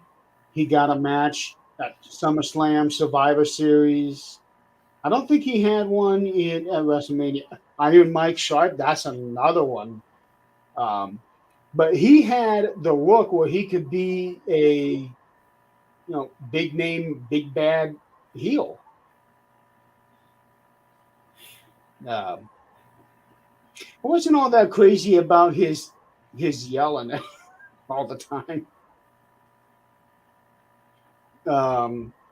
He got a match at SummerSlam Survivor Series. I don't think he had one at WrestleMania. Iron Mike Sharp, that's another one. Um, but he had the look where he could be a big name, big bad heel. Um, I wasn't all that crazy about his yelling all the time.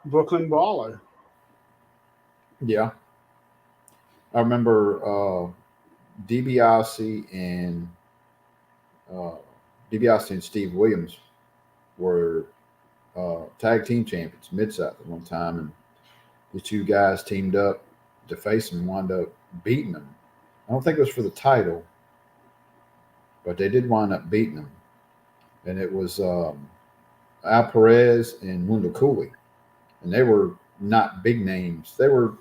Brooklyn Brawler. Yeah, I remember DiBiase and uh, DiBiase and Steve Williams were tag team champions Mid South at one time, and the two guys teamed up to face him and wound up beating him. I don't think it was for the title, but they did wind up beating him. And it was Al Perez and Wendell Cooley. and they were not big names. They were,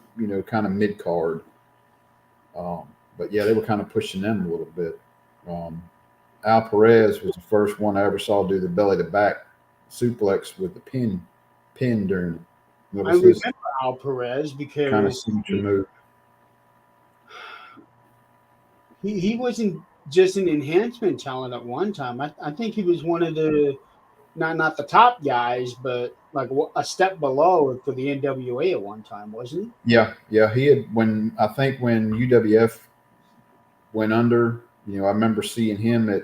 kind of mid card. But yeah, they were kind of pushing them a little bit. Um, Al Perez was the first one I ever saw do the belly to back suplex with the pin during. That I was his remember Al Perez kind of because signature move. he wasn't just an enhancement talent at one time. I think he was one of the not the top guys, but like a step below for the NWA at one time, wasn't Yeah, yeah. He had when UWF went under. I remember seeing him at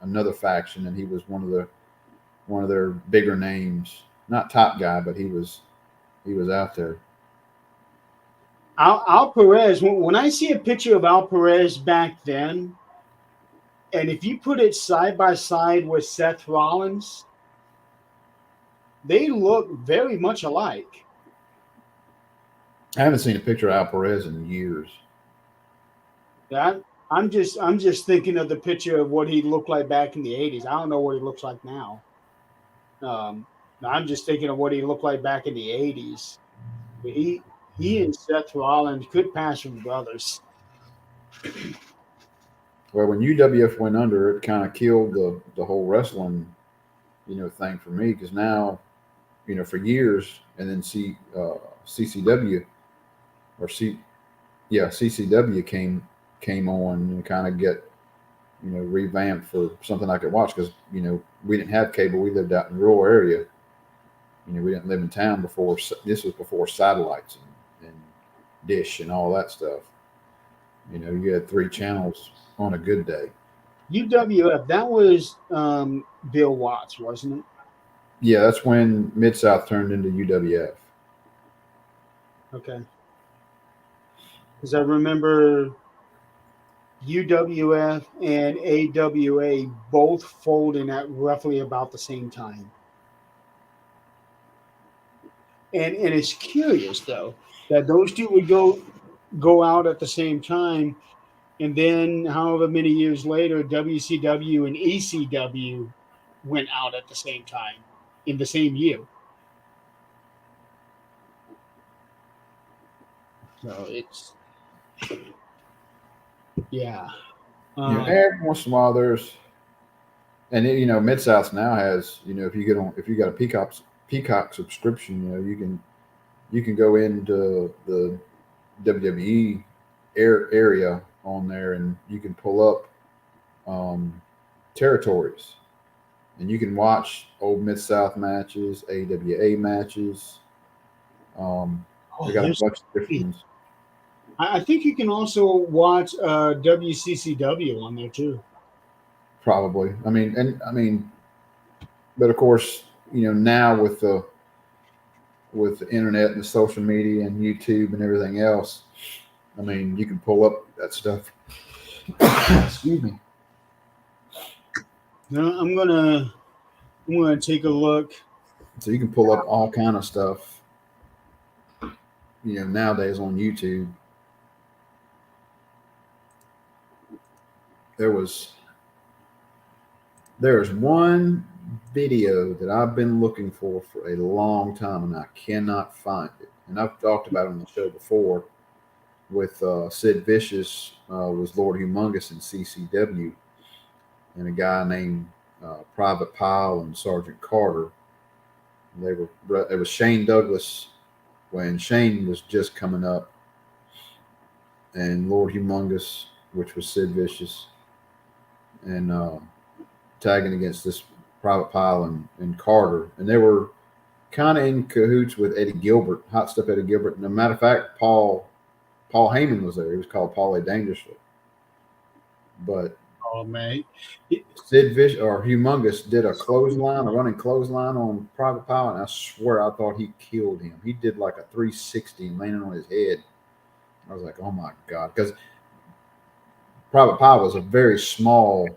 another faction, and he was one of their bigger names. Not top guy, but he was out there. Al Perez? When I see a picture of Al Perez back then, and if you put it side by side with Seth Rollins, they look very much alike. I haven't seen a picture of Al Perez in years. That I'm just thinking of the picture of what he looked like back in the '80s. I don't know what he looks like now. Um, I'm just thinking of what he looked like back in the '80s. He and Seth Rollins could pass for brothers. Well, when UWF went under, it kind of killed the whole wrestling, thing for me because now, for years, and then CCW or CCW came on and kind of get revamped for something I could watch because we didn't have cable. We lived out in a rural area. We didn't live in town before. This was before satellites and dish and all that stuff. You had 3 channels on a good day. UWF, that was Bill Watts, wasn't it? Yeah, that's when Mid South turned into UWF. Okay. Because I remember UWF and AWA both folding at roughly about the same time. And it's curious though that those two would go out at the same time, and then however many years later, WCW and ECW went out at the same time in the same year. So it's yeah. Every once in a while there's, and Mid South now has, if you got a Peacock subscription, you can go into the WWE area on there and you can pull up territories and you can watch old Mid South matches, AWA matches. They got a bunch of different ones. I think you can also watch WCCW on there too. Probably. But of course, now with the internet and the social media and YouTube and everything else, you can pull up that stuff. Excuse me. No, I'm gonna take a look. So you can pull up all kind of stuff, nowadays on YouTube. There's one video that I've been looking for a long time, and I cannot find it. And I've talked about it on the show before with Sid Vicious was Lord Humongous in CCW, and a guy named Private Pile and Sergeant Carter. It was Shane Douglas when Shane was just coming up, and Lord Humongous, which was Sid Vicious, and tagging against this Private Pile and Carter, and they were kind of in cahoots with Eddie Gilbert, Hot Stuff Eddie Gilbert. And a matter of fact, Paul Heyman was there. He was called Paulie Dangerously. But man, Sid Vicious or Humongous did a running clothesline on Private Pile, and I swear I thought he killed him. He did like a 360 landing on his head. I was like, oh my God, because Private Pile was a very small,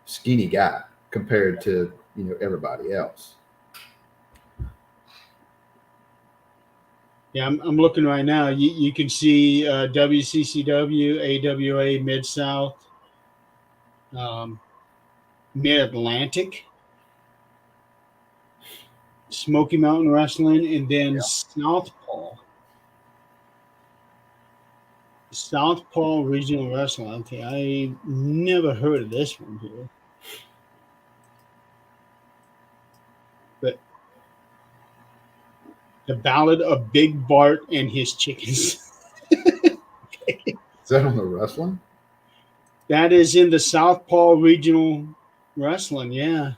skinny guy compared to everybody else. Yeah, I'm looking right now. You can see WCCW, AWA, Mid South, Mid Atlantic. Smoky Mountain Wrestling, and then Yeah. Southpaw Regional Wrestling. Okay, I never heard of this one here. But the Ballad of Big Bart and His Chickens. Is that on the wrestling? That is in the Southpaw Regional Wrestling. Yeah.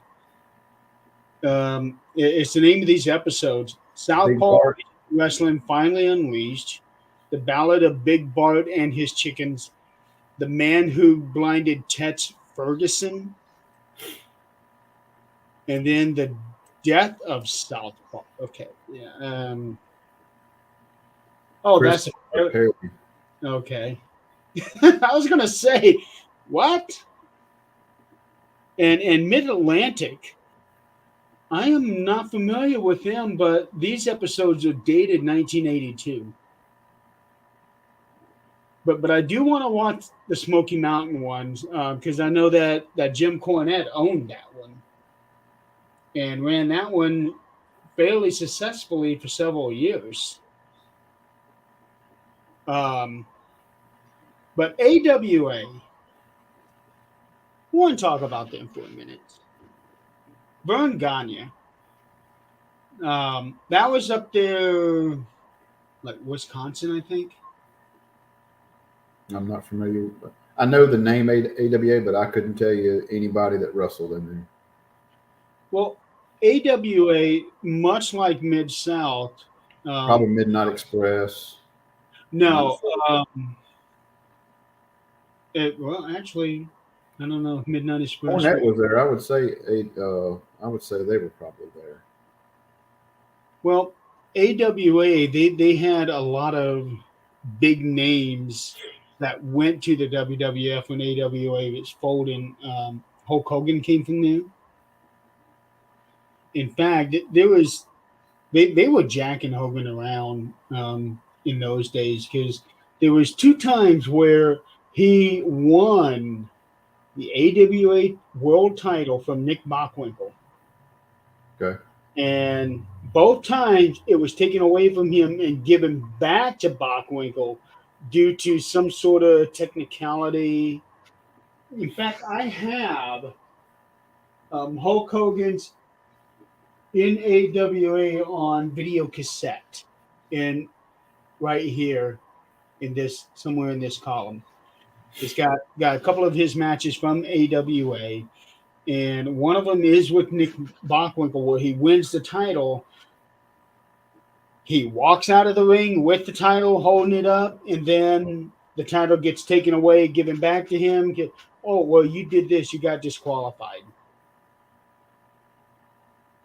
It's the name of these episodes. Big Southpaw Bart. Wrestling Finally Unleashed, The Ballad of Big Bart and His Chickens, The Man Who Blinded Tex Ferguson, and then The Death of Southpaw. Okay, yeah. Chris That's Perry. okay. I was gonna say what? And Mid Atlantic. I am not familiar with them, but these episodes are dated 1982. But I do want to watch the Smoky Mountain ones because I know that Jim Cornette owned that one and ran that one fairly successfully for several years. But AWA, we want to talk about them for a minute. Vern Gagne, that was up there, like Wisconsin, I think. I'm not familiar. I know the name AWA, but I couldn't tell you anybody that wrestled in there. Well, AWA, much like Mid South, Probably Midnight Express. no. Well, actually, I don't know if Midnight Express. Cornette was there. I would say they were probably there. Well, AWA, they had a lot of big names that went to the WWF when AWA was folding. Hulk Hogan came from there. In fact, they were jacking Hogan around in those days because there was 2 times where he won the AWA World Title from Nick Bockwinkel. Okay. And both times it was taken away from him and given back to Bockwinkel due to some sort of technicality. In fact, I have Hulk Hogan's NAWA on video cassette in right here in this somewhere in this column. It's got a couple of his matches from AWA, and one of them is with Nick Bockwinkel where he wins the title. He walks out of the ring with the title, holding it up, and then the title gets taken away, given back to him. Oh, well, you did this. You got disqualified.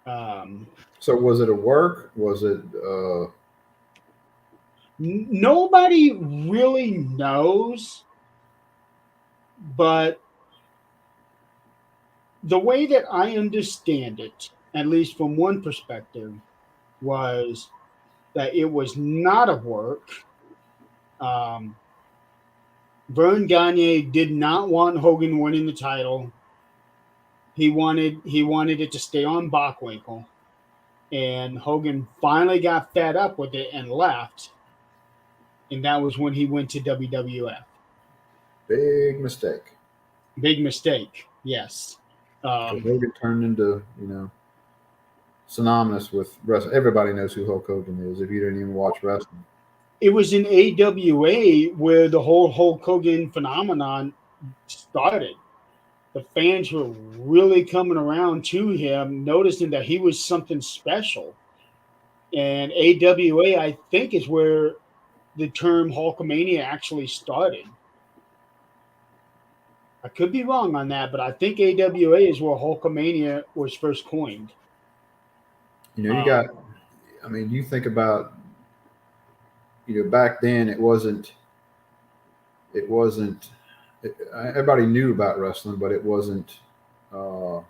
So was it a work? Was it? Nobody really knows, but the way that I understand it, at least from one perspective, was that it was not a work. Vern Gagne did not want Hogan winning the title. He wanted it to stay on Bockwinkel, and Hogan finally got fed up with it and left. And that was when he went to WWF. Big mistake. Big mistake. Yes. Hogan turned into synonymous with wrestling. Everybody knows who Hulk Hogan is if you didn't even watch wrestling. It was in AWA where the whole Hulk Hogan phenomenon started. The fans were really coming around to him, noticing that he was something special. And AWA, I think, is where the term Hulkamania actually started. I could be wrong on that, but I think AWA is where Hulkamania was first coined. You think about, back then it wasn't, everybody knew about wrestling, but it wasn't. Not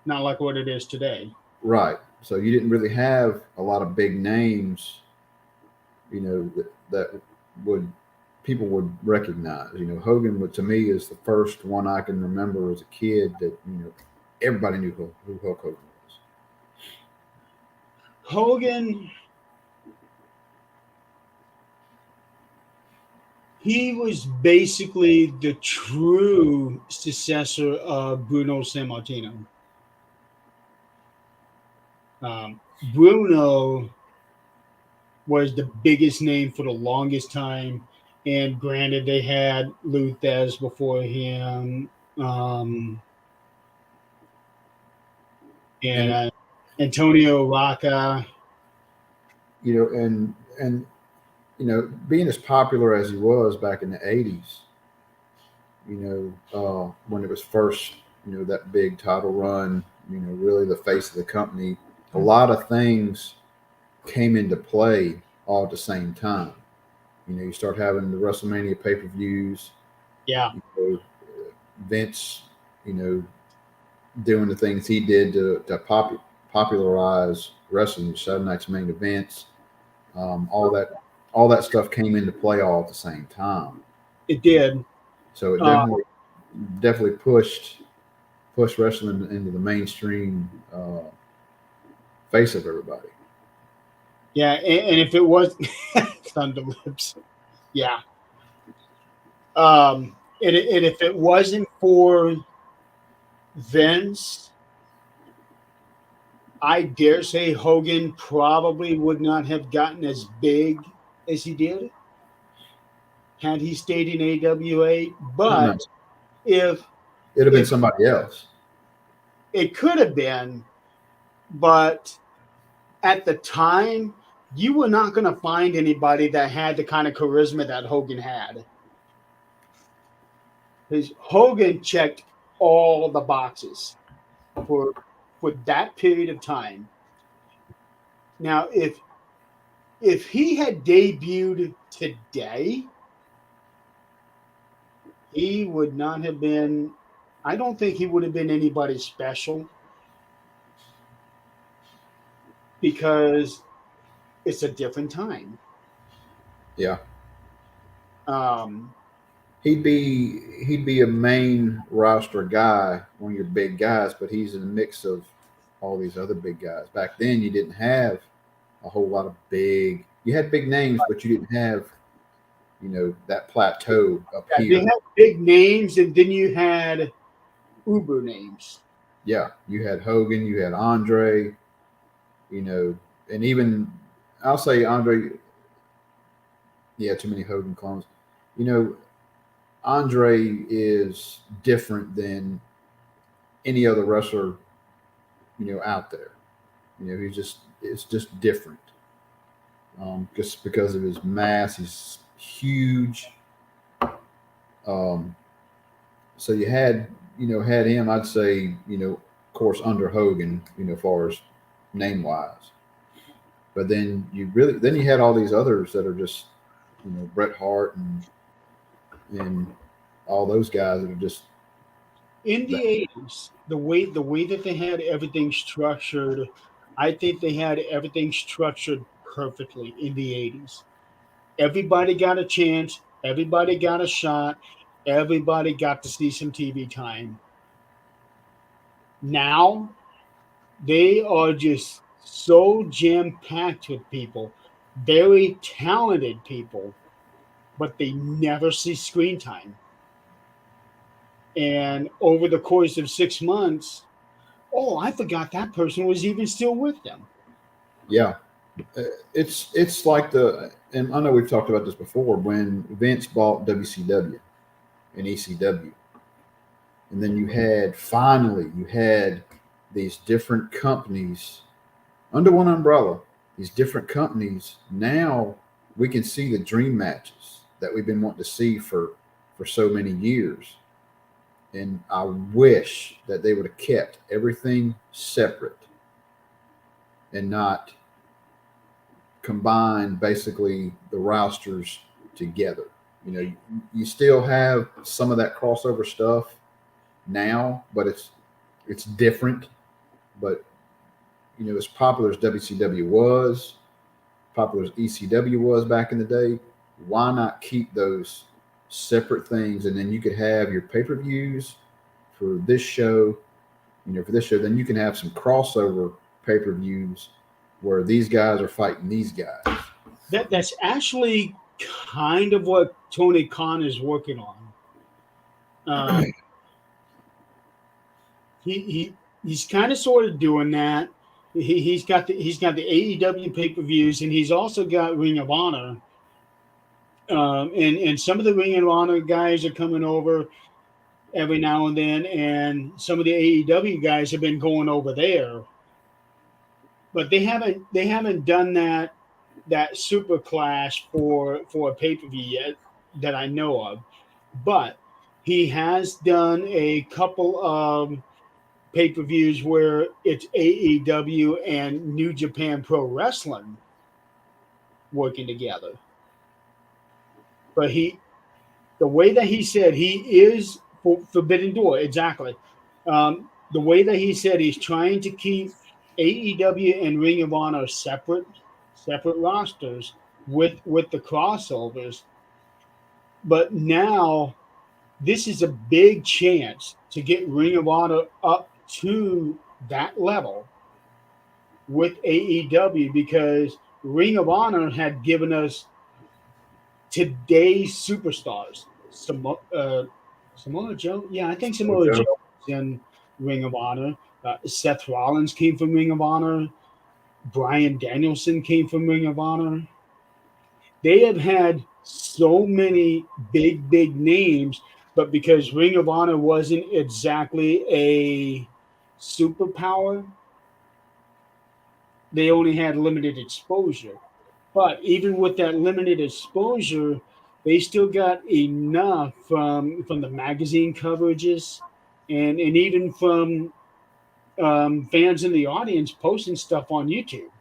like what it is today. Right. So you didn't really have a lot of big names, that people would recognize. Hogan, to me, is the first one I can remember as a kid that everybody knew who Hulk Hogan was. Hogan, he was basically the true successor of Bruno Sammartino. Bruno was the biggest name for the longest time, and granted, they had Luthez before him, and And Antonio Rocca. and being as popular as he was back in the '80s, when it was first, that big title run, really the face of the company, a lot of things came into play all at the same time. You start having the WrestleMania pay-per-views, Yeah, Vince, doing the things he did to popularize wrestling, Saturday Night's main events, all that stuff came into play all at the same time. it did. So it Uh, definitely pushed wrestling into the mainstream face of everybody. yeah, and if it was Thunder Lips, yeah. And if it wasn't for Vince, I dare say Hogan probably would not have gotten as big as he did had he stayed in AWA. I don't know. But if It'd have been if somebody else. it could have been, but at the time, you were not going to find anybody that had the kind of charisma that Hogan had. Because Hogan checked all the boxes for for that period of time. Now, if he had debuted today, he would not have been. I don't think he would have been anybody special because it's a different time. Yeah. Um, He'd be a main roster guy, one of your big guys, but he's in a mix of all these other big guys. Back then, you didn't have a whole lot of big. You had big names, but you didn't have that plateau up yeah, they here. had big names, and then you had Uber names. Yeah, you had Hogan, you had Andre, and even I'll say Andre. Yeah, too many Hogan clones. You know, Andre is different than any other wrestler, out there. It's just different. Just because of his mass, he's huge. Um, so you had him. I'd say, of course, under Hogan, as far as name wise. But then you had all these others that are just, Bret Hart and all those guys that are just In the that. 80s, the way that they had everything structured, I think they had everything structured perfectly in the 80s. Everybody got a chance, everybody got a shot, everybody got to see some TV time. Now they are just so jam packed with people, very talented people, but they never see screen time. And over the course of 6 months, oh, I forgot that person was even still with them. Yeah. It's like and I know we've talked about this before when Vince bought WCW and ECW, and then you had these different companies under one umbrella. These different companies now we can see the dream matches that we've been wanting to see for so many years, and I wish that they would have kept everything separate and not combine basically the rosters together. You still have some of that crossover stuff now, but it's different. But as popular as WCW was, popular as ECW was back in the day, why not keep those separate things? And then you could have your pay-per-views for this show, then you can have some crossover pay-per-views where these guys are fighting these guys. That's actually kind of what Tony Khan is working on. He's kind of sort of doing that. He's got the AEW pay-per-views, and he's also got Ring of Honor. And some of the Ring of Honor guys are coming over every now and then, and some of the AEW guys have been going over there. But they haven't done that super clash for a pay-per-view yet that I know of. But he has done a couple of pay-per-views where it's AEW and New Japan Pro Wrestling working together. But the way that he said he is Forbidden Door, exactly. The way that he said he's trying to keep AEW and Ring of Honor separate rosters with the crossovers. But now this is a big chance to get Ring of Honor up to that level with AEW, because Ring of Honor had given us today's superstars. Samoa Joe? Yeah, I think Samoa Joe is in Ring of Honor. Seth Rollins came from Ring of Honor. Bryan Danielson came from Ring of Honor. They have had so many big names, but because Ring of Honor wasn't exactly a superpower, they only had limited exposure. But even with that limited exposure, they still got enough from the magazine coverages and even from fans in the audience posting stuff on YouTube,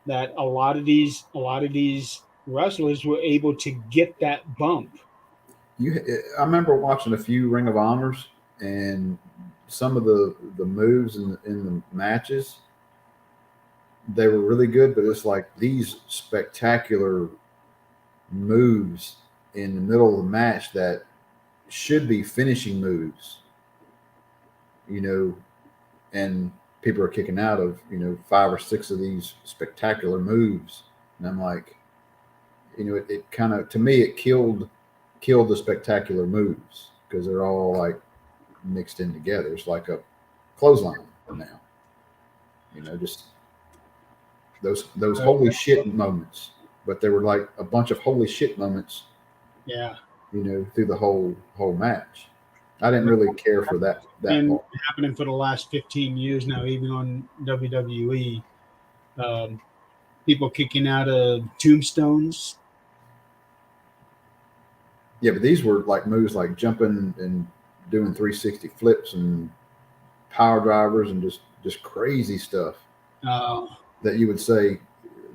that a lot of these wrestlers were able to get that bump. I remember watching a few Ring of Honors, and some of the moves in the matches, they were really good, but it's like these spectacular moves in the middle of the match that should be finishing moves, and people are kicking out of, 5 or 6 of these spectacular moves. And I'm like, it kind of, to me, it killed the spectacular moves, because they're all like mixed in together. It's like a clothesline now, just those holy shit moments. But there were like a bunch of holy shit moments. Yeah. Through the whole match. I didn't really care for that. And part. Happening for the last 15 years now, even on WWE, people kicking out of tombstones. Yeah, but these were like moves like jumping and doing 360 flips and power drivers and just crazy stuff that you would say,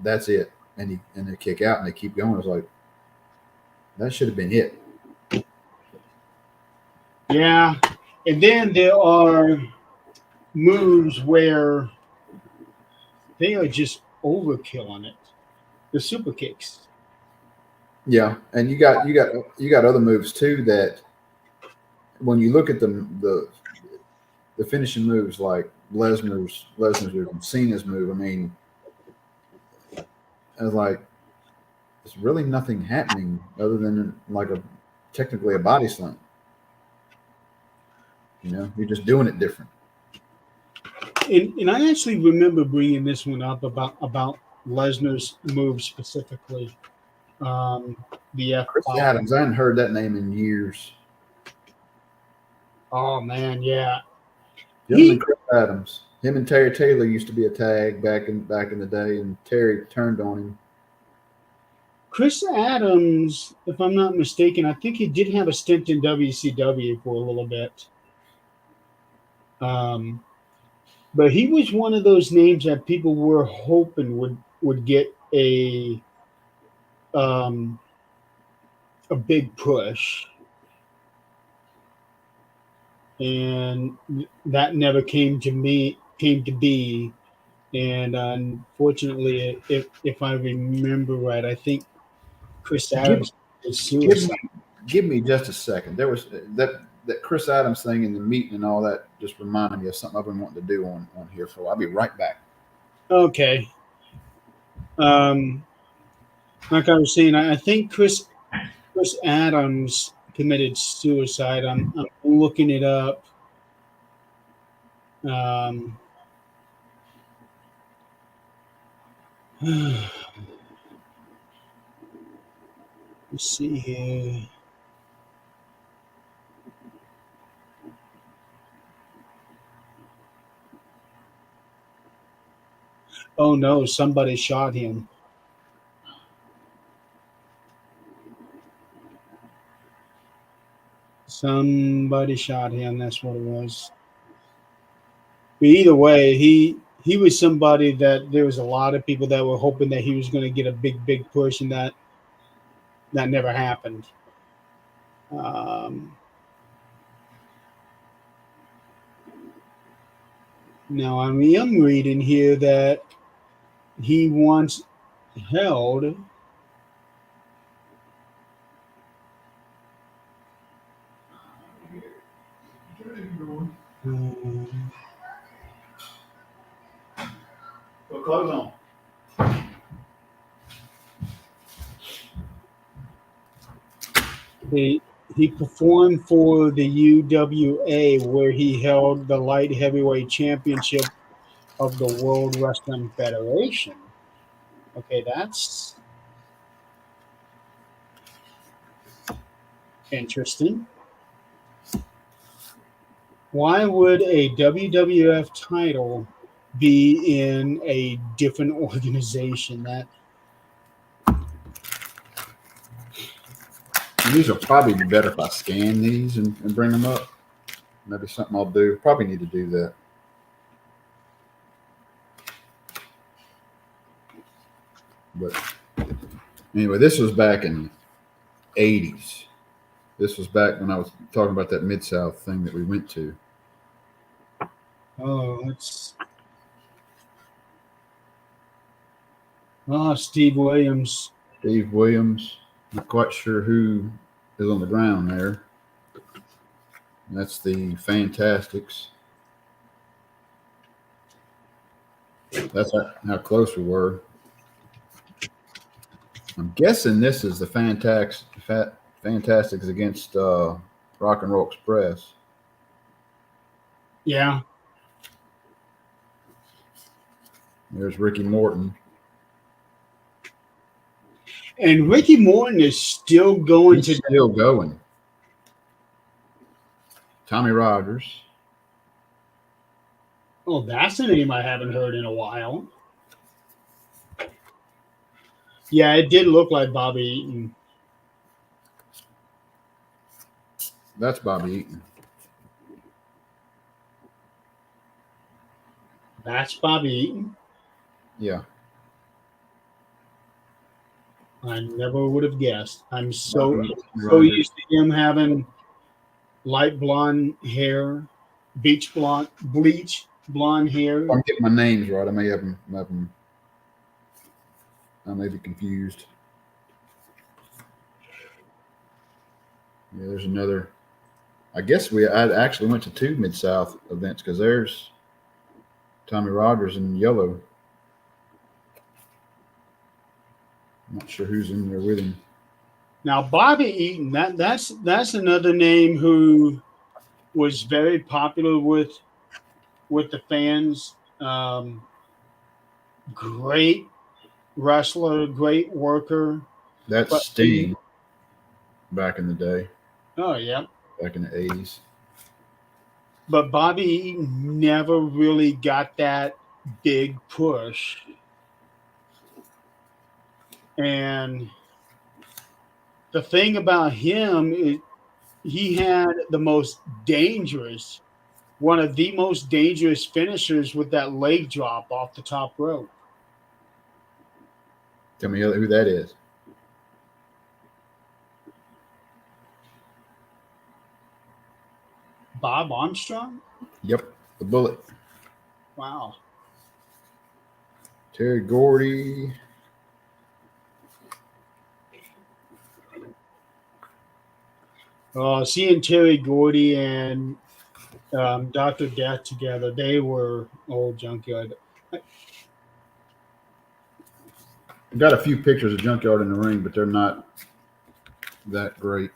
that's it, and they kick out and they keep going. It's like, that should have been it. Yeah, and then there are moves where they are just overkill on it. The super kicks. Yeah, and you got other moves too that, when you look at the finishing moves like Lesnar's and Cena's move, I mean, I was like, there's really nothing happening other than like technically a body slam. You're just doing it different. And I actually remember bringing this one up about Lesnar's move specifically. The F5. Chris Adams, I hadn't heard that name in years. Oh man, yeah. Chris Adams. Him and Terry Taylor used to be a tag back in the day, and Terry turned on him. Chris Adams, if I'm not mistaken, I think he did have a stint in WCW for a little bit. But he was one of those names that people were hoping would get a big push, and that never came to be. And unfortunately, if I remember right, I think Chris Adams is suicide. Give me just a second. There was that Chris Adams thing in the meeting and all that just reminded me of something I've been wanting to do on here for a while. I'll be right back. Okay. Like I was saying, I think Chris Adams committed suicide. I'm looking it up. Um, let's see here. Oh no, somebody shot him. Somebody shot him. That's what it was. But either way, he was somebody that there was a lot of people that were hoping that he was going to get a big push, and that never happened. Um, Now I'm reading here that he once held. um, Put clothes on. he performed for the UWA, where he held the light heavyweight championship of the World Wrestling Federation. Okay, that's interesting. Why would a WWF title be in a different organization? That These will probably be better if I scan these and bring them up. Maybe something I'll do. Probably need to do that. But anyway, this was back in the 80s. This was back when I was talking about that Mid-South thing that we went to. it's Steve Williams. Steve Williams. Not quite sure who is on the ground there. That's the Fantastics. That's how close we were. I'm guessing this is the Fantastics against Rock and Roll Express. Yeah. There's Ricky Morton. And Ricky Morton is still going He's still going. Tommy Rogers. Oh, that's a name I haven't heard in a while. Yeah, it did look like Bobby Eaton. That's Bobby Eaton. That's Bobby Eaton. Yeah. I never would have guessed. I'm so used to him having light blonde hair, bleach blonde hair. If I'm getting my names right, I may have them. I may be confused. Yeah, there's another. I guess I actually went to 2 Mid-South events because there's Tommy Rogers in yellow. I'm not sure who's in there with him. Now, Bobby Eaton, that's another name who was very popular with the fans. Great wrestler, great worker. That's Sting back in the day. Oh, yeah. Back in the 80s. But Bobby Eaton never really got that big push. And the thing about him is he had one of the most dangerous finishers with that leg drop off the top rope. Tell me who that is. Bob Armstrong? Yep, the Bullet. Wow. Terry Gordy. Seeing Terry Gordy and Dr. Death together, they were old junkyard. I've got a few pictures of Junkyard in the Ring, but they're not that great.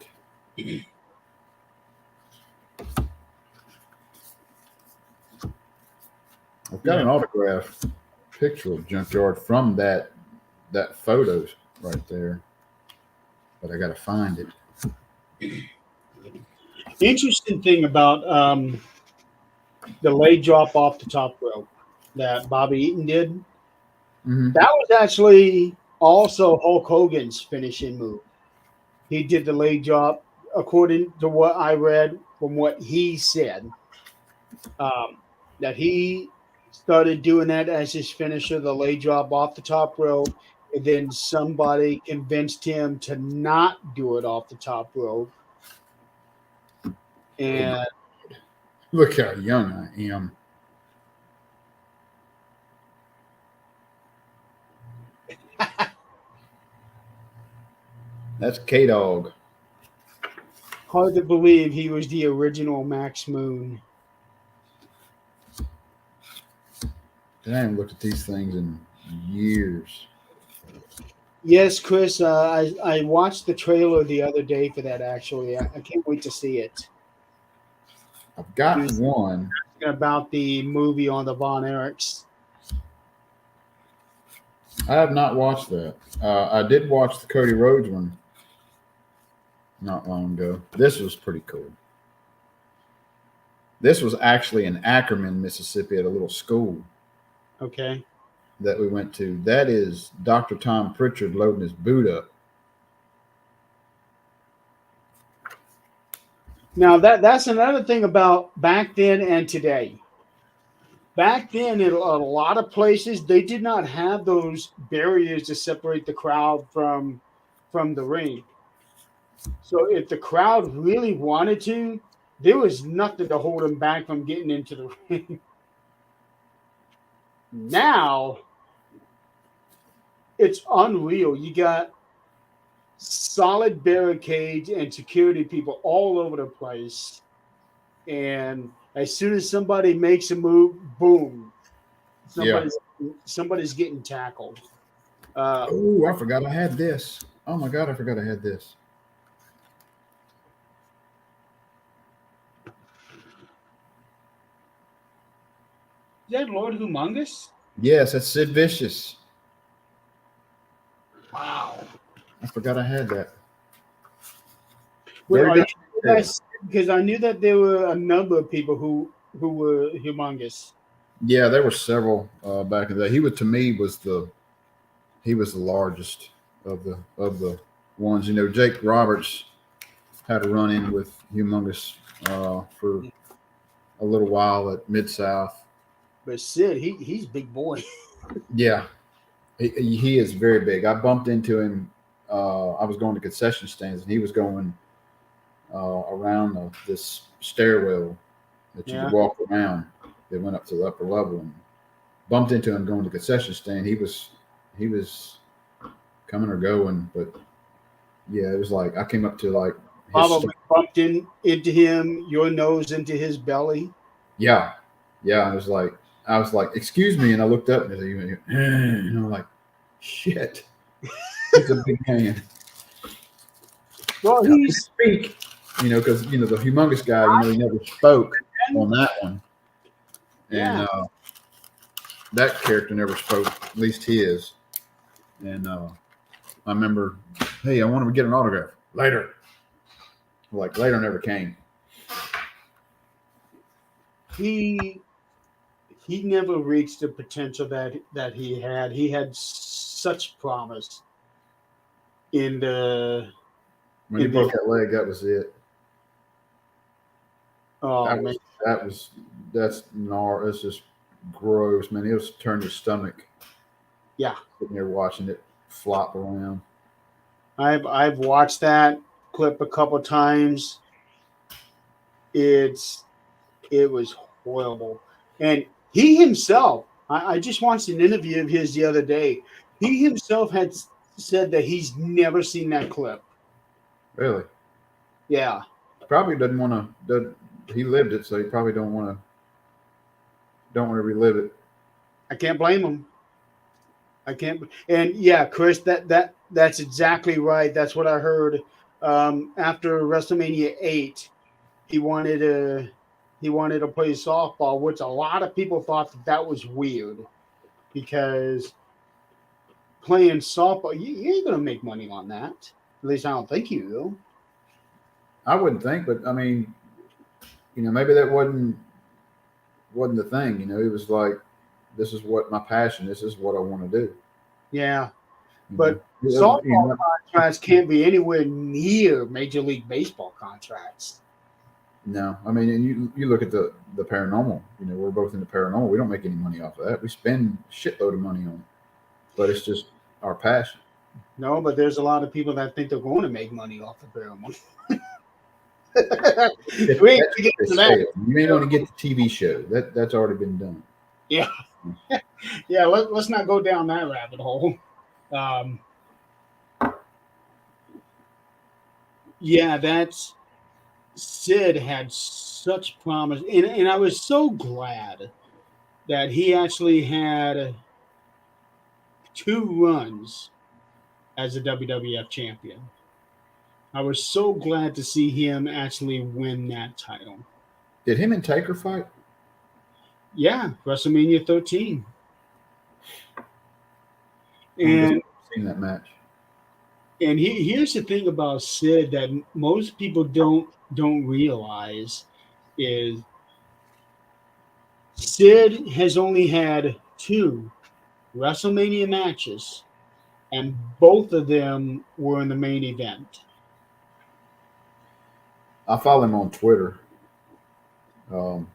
I've got an autographed picture of Junkyard from that photos right there, but I got to find it. Interesting thing about the leg drop off the top rope that Bobby Eaton did. Mm-hmm. That was actually also Hulk Hogan's finishing move. He did the leg drop, according to what I read from what he said, that he started doing that as his finisher, the leg drop off the top rope, and then somebody convinced him to not do it off the top rope. And Look how young I am. That's K-Dog. hard to believe he was the original Max Moon. I haven't looked at these things in years. Yes, Chris, I watched the trailer the other day for that, actually. I can't wait to see it. I've got one. About the movie on the Von Erichs. I have not watched that. I did watch the Cody Rhodes one not long ago. This was pretty cool. This was actually in Ackerman, Mississippi, at a little school. Okay. That we went to. That is Dr. Tom Pritchard loading his boot up. Now that's another thing about back then and today. Back then, in a lot of places, they did not have those barriers to separate the crowd from the ring. So if the crowd really wanted to, there was nothing to hold them back from getting into the ring. Now, it's unreal. You got solid barricades and security people all over the place. And as soon as somebody makes a move, boom, somebody's getting tackled. Oh, I forgot I had this. Oh my God, I forgot I had this. Is that Lord Humongous? Yes, that's Sid Vicious. Wow. I forgot I had that. Because I knew that there were a number of people who were humongous. Yeah, there were several back in the day. He was the largest of the ones. You know, Jake Roberts had a run in with Humongous for a little while at Mid-South. But Sid, he's big boy. Yeah, he is very big. I bumped into him. I was going to concession stands, and he was going around this stairwell that you could walk around. That went up to the upper level, and bumped into him going to concession stand. He was coming or going, but yeah, it was like I came up to like probably bumped into him, your nose into his belly. Yeah. I was like, excuse me, and I looked up and I'm like, shit, it's a big man. Well, he speak, because the Humongous guy, he never spoke on that one, and that character never spoke, at least his. And I remember, hey, I want to get an autograph later. Like later never came. He never reached the potential that he had. He had such promise in the. When he broke that leg, that was it. Oh man, that's just gross, man. It was turned his stomach. Yeah, sitting there watching it flop around. I've watched that clip a couple times. It was horrible, and he himself. I just watched an interview of his the other day. He himself had said that he's never seen that clip. Really? Yeah. Probably doesn't want to. He lived it, so he probably don't want to relive it. I can't blame him. I can't. And yeah, Chris, that's exactly right. That's what I heard. After WrestleMania 8, he wanted to play softball, which a lot of people thought that was weird because playing softball, you ain't gonna make money on that. At least I don't think you will. I wouldn't think, but I mean, maybe that wasn't the thing. It was like, this is what my passion. This is what I want to do. Yeah, but softball contracts can't be anywhere near Major League Baseball contracts. No, I mean, and you look at the paranormal. We're both in the paranormal. We don't make any money off of that. We spend a shitload of money on it, but it's just our passion. No, but there's a lot of people that think they're going to make money off the paranormal. You ain't going to get the TV show. That's already been done. Yeah, yeah. Let's not go down that rabbit hole. Yeah, that's Sid had such promise, and I was so glad that he actually had 2 runs as a WWF champion. I was so glad to see him actually win that title. Did him and Taker fight? Yeah, WrestleMania 13. And I've seen that match. And here's the thing about Sid that most people don't realize is Sid has only had 2 WrestleMania matches, and both of them were in the main event. I follow him on Twitter. And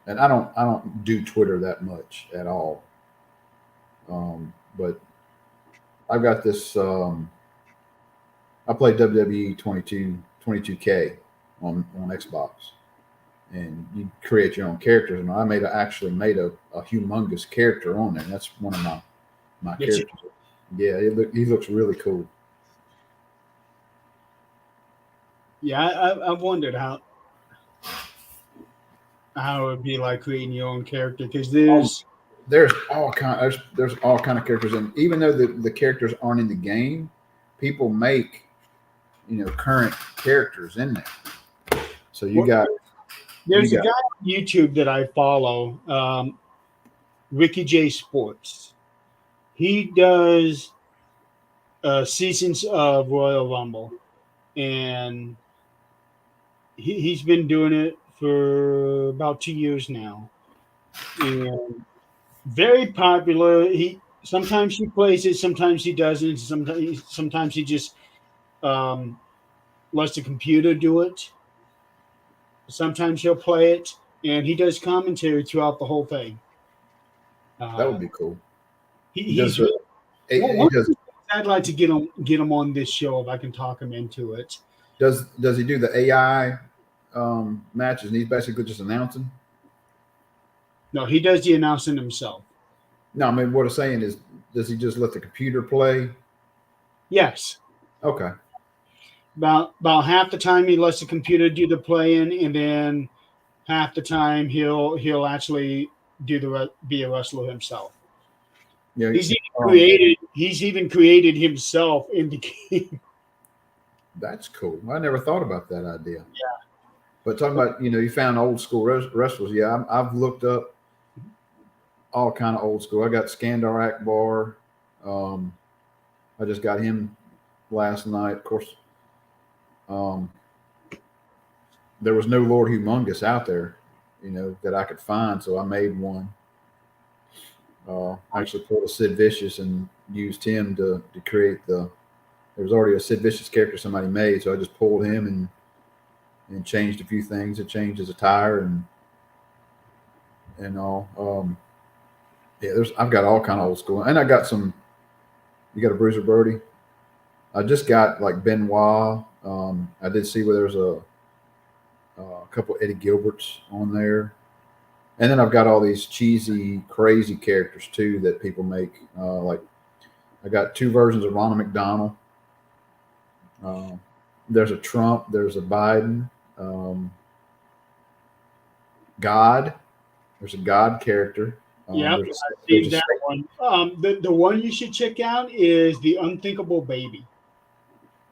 I don't do Twitter that much at all. But I've got this. I play WWE 22K on Xbox, and you create your own characters. And I actually made a humongous character on there. And that's one of my characters. Yeah, he looks really cool. Yeah, I wondered how it would be like creating your own character because there's all kind of characters, and even though the characters aren't in the game, people make current characters in there. So there's a guy on YouTube that I follow, Ricky J Sports. He does seasons of Royal Rumble, and he's been doing it for about 2 years now, and very popular. Sometimes he plays it, sometimes he doesn't. Sometimes he just lets the computer do it. Sometimes he'll play it, and he does commentary throughout the whole thing. That would be cool. I'd like to get him on this show if I can talk him into it. Does he do the AI matches, and he's basically just announcing? No, he does the announcing himself. No, I mean, what I'm saying is, does he just let the computer play? Yes. Okay. About half the time he lets the computer do the playing, and then half the time he'll actually be a wrestler himself. Yeah, he's even created himself in the game. That's cool. I never thought about that idea. Yeah. But talking about, you found old school wrestlers. Yeah, I've looked up all kind of old school. I got Skandar Akbar. I just got him last night. Of course, there was no Lord Humongous out there, that I could find, so I made one. I actually pulled a Sid Vicious and used him to create there was already a Sid Vicious character somebody made, so I just pulled him and changed a few things. It changed his attire and all. Yeah, I've got all kind of old school, and I got some. You got a Bruiser Brody. I just got like Benoit. I did see where there's a couple Eddie Gilberts on there, and then I've got all these cheesy, crazy characters too that people make. Like I got 2 versions of Ronald McDonald. There's a Trump. There's a Biden. Um, God. There's a God character. Yep, There's I've there's seen a that one. The one you should check out is the Unthinkable Baby.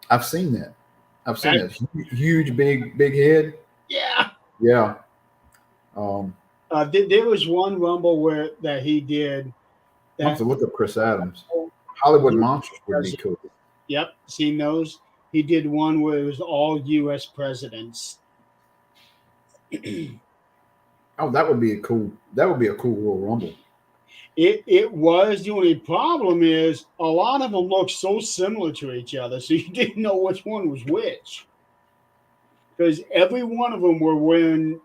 I've seen that. I've seen That, that huge, big head. yeah. Yeah. Um, There was one Rumble where that he did I'll have that. to look up Chris Adams. Hollywood He Monsters would be cool. Yep, seen those. He did one where it was all U.S. presidents. Oh, that would be a cool. That would be a cool Royal Rumble. It was. The only problem is a lot of them look so similar to each other, so you didn't know which one was which. Because every one of them were wearing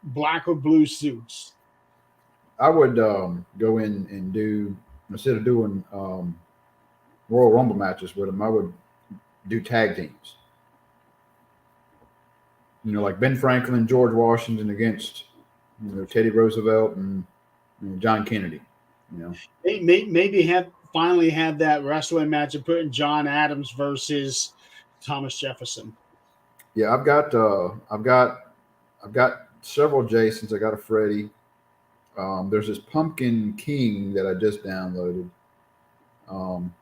black or blue suits. I would go in and do, instead of doing Royal Rumble matches with them, I would do tag teams. You know, like Ben Franklin, George Washington against Teddy Roosevelt and John Kennedy. You know, Maybe have finally have that wrestling match of putting John Adams versus Thomas Jefferson. yeah, I've got several Jasons. I got a Freddie. There's this Pumpkin King that I just downloaded. Um,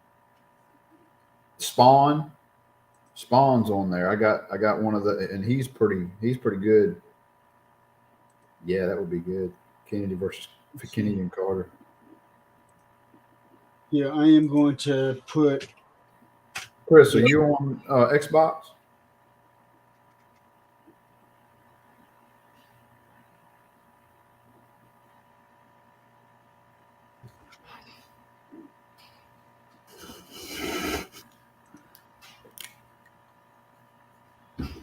Spawn, Spawn's on there. I got one of the, and he's pretty good. Yeah, that would be good. Kennedy versus Kennedy and Carter. Yeah, I am going to put. Chris, are you on Xbox?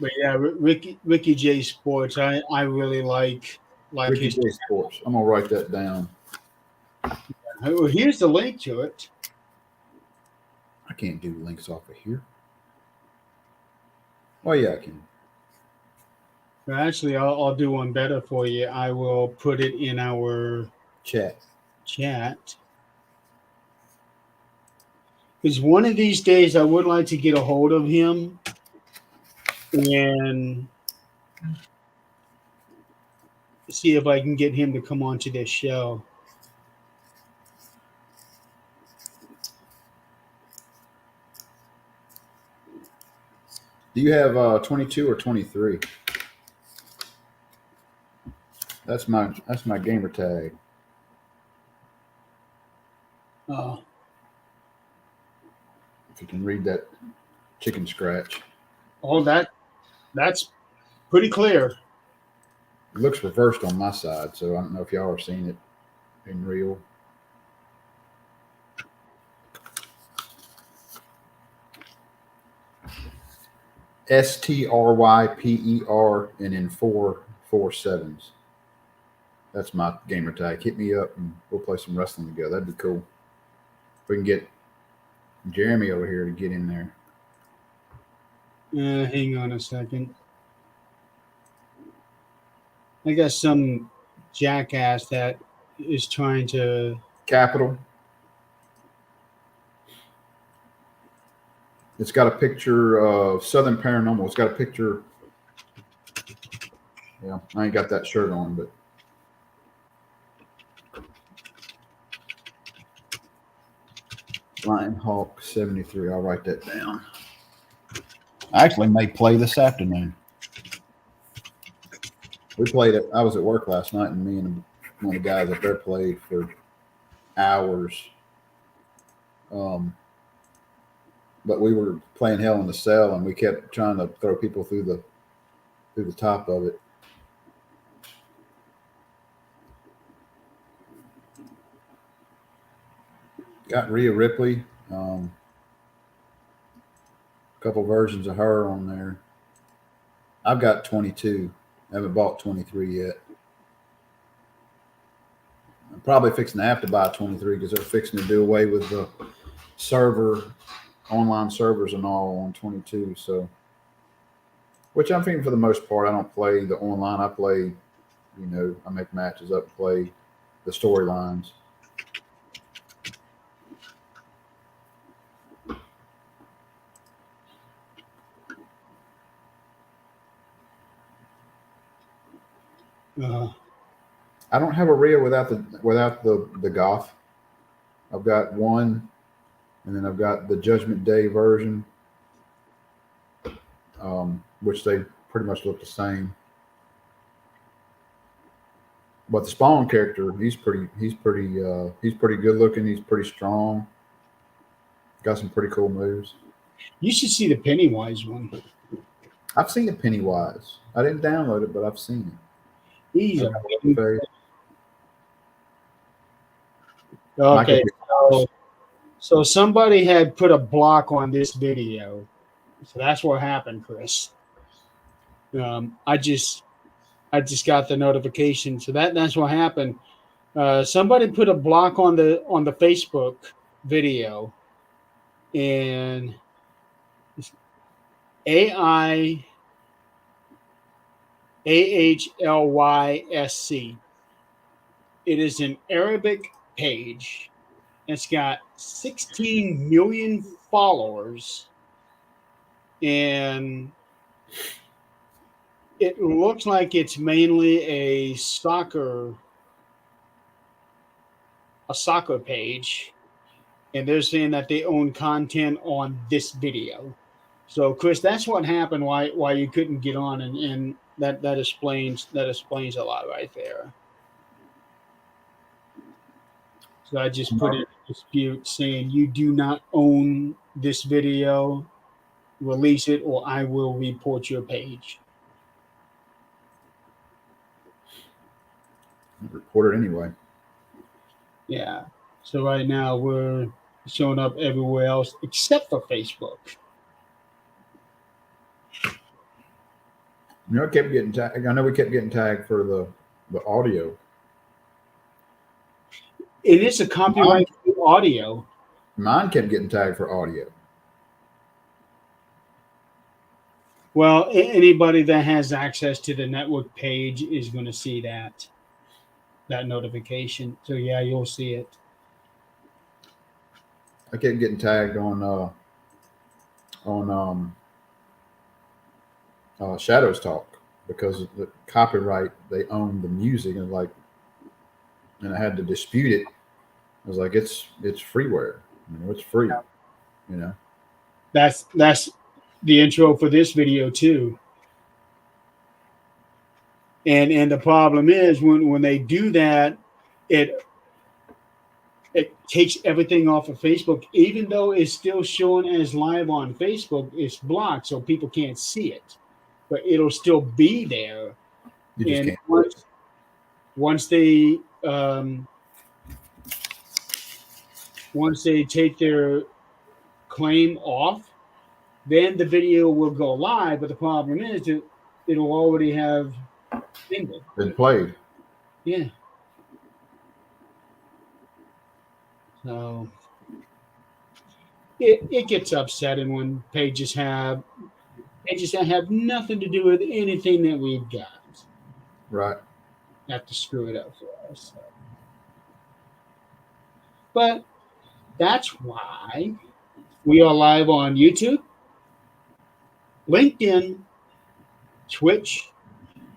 But yeah, Ricky J Sports. I really like Ricky his. J Sports. I'm gonna write that down. Well, here's the link to it. I can't do links off of here. Oh yeah, I can. Well, actually, I'll do one better for you. I will put it in our Chat. chat. Because one of these days, I would like to get a hold of him and see if I can get him to come on to this show. Do you have 22 or 23? That's my gamer tag. If you can read that chicken scratch. Oh, that's pretty clear. It looks reversed on my side, so I don't know if y'all are seeing it in real. STRYPER and then 447s. That's my gamer tag. Hit me up and we'll play some wrestling together. That'd be cool. If we can get Jeremy over here to get in there. Hang on a second. I got some jackass that is trying to. Capital. It's got a picture of Southern Paranormal. It's got a picture. Yeah, I ain't got that shirt on, but. Lion Hawk 73. I'll write that down. I actually may play this afternoon. We played it. I was at work last night, and me and one of the guys up there played for hours. But we were playing Hell in the Cell, and we kept trying to throw people through the top of it. Got Rhea Ripley. A couple versions of her on there. I've got 22. I haven't bought 23 yet. I'm probably fixing to have to buy 23 because they're fixing to do away with the online servers and all on 22. So, which I'm thinking for the most part, I don't play the online. I play, I make matches up and play the storylines. I don't have a reel without the goth. I've got one, and then I've got the Judgment Day version, which they pretty much look the same. But the Spawn character, he's pretty good looking. He's pretty strong. Got some pretty cool moves. You should see the Pennywise one. I've seen the Pennywise. I didn't download it, but I've seen it. He's Okay. okay. So somebody had put a block on this video. So that's what happened, Chris. I just got the notification. So that's what happened. Somebody put a block on the Facebook video, and AIAHLYSC. It is an Arabic page. It's got 16 million followers, and it looks like it's mainly a soccer page, and they're saying that they own content on this video. So, Chris, that's what happened. Why you couldn't get on, and that explains a lot right there. So I just put in a dispute saying you do not own this video, release it, or I will report your page. Report it anyway. Yeah. So right now we're showing up everywhere else except for Facebook. You know, I kept getting tagged. I know we kept getting tagged for the audio. It is a copyright audio. Mine kept getting tagged for audio. Well, anybody that has access to the network page is going to see that notification. So yeah, you'll see it. I kept getting tagged on Shadows Talk because of the copyright. They own the music, and I had to dispute it. I was like, it's freeware. It's free. Yeah. That's the intro for this video too. And the problem is when they do that, it takes everything off of Facebook, even though it's still showing as live on Facebook. It's blocked, so people can't see it, but it'll still be there. You just And can't. once they take their claim off, then the video will go live. But the problem is that it'll already have been played. Yeah. So it gets upsetting when pages that have nothing to do with anything that we've got. Right. Have to screw it up for us. So. But that's why we are live on YouTube, LinkedIn, Twitch,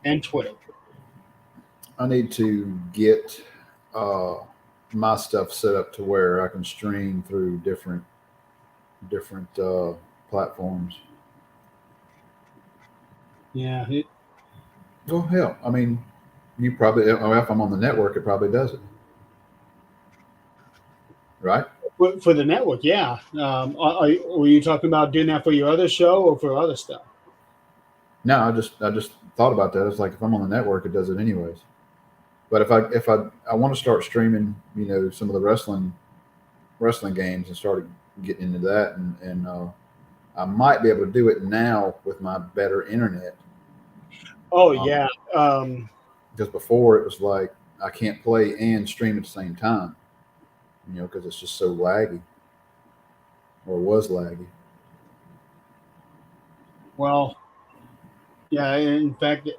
and Twitter. I need to get my stuff set up to where I can stream through different platforms. Yeah. Well, hell, I mean, you probably, if I'm on the network, it probably does it. Right? For the network, yeah. Were you talking about doing that for your other show or for other stuff? No, I just thought about that. It's like if I'm on the network, it does it anyways. But if I want to start streaming, some of the wrestling games and start getting into that, and I might be able to do it now with my better internet. Oh yeah. Because before it was like I can't play and stream at the same time. Because it's just so laggy, or was laggy. Well, yeah. In fact,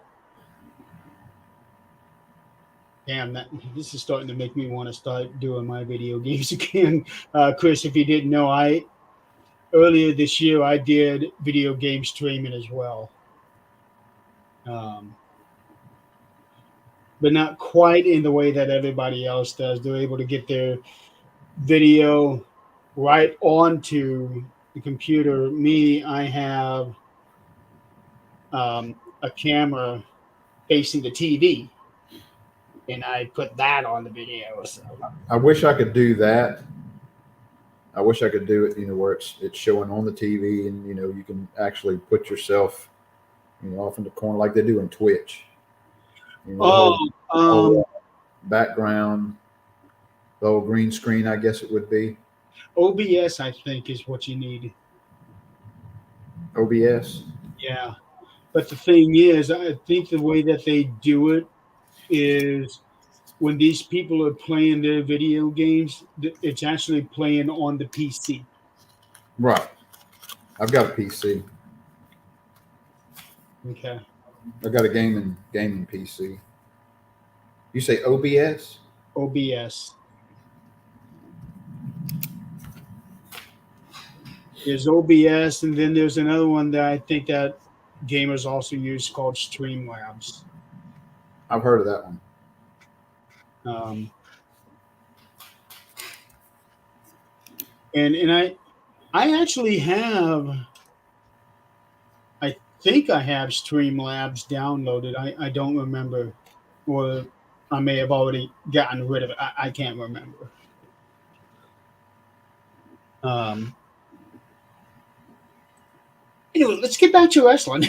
damn, this is starting to make me want to start doing my video games again. Chris, if you didn't know, earlier this year I did video game streaming as well. but not quite in the way that everybody else does. They're able to get their video right onto the computer. Me, I have a camera facing the TV, and I put that on the video. So I wish I could do that. I wish I could do it, where it's showing on the TV, and you can actually put yourself, off in the corner like they do in Twitch. The oh, whole background, the whole green screen, I guess it would be. OBS, I think, is what you need. OBS. Yeah, but the thing is, I think the way that they do it is when these people are playing their video games, it's actually playing on the PC. Right. I've got a PC. Okay. I've got a gaming PC. You say OBS? OBS. There's OBS, and then there's another one that I think that gamers also use called Streamlabs. I've heard of that one. And I actually have, I think I have Streamlabs downloaded. I don't remember, or I may have already gotten rid of it. I can't remember. Anyway, let's get back to wrestling.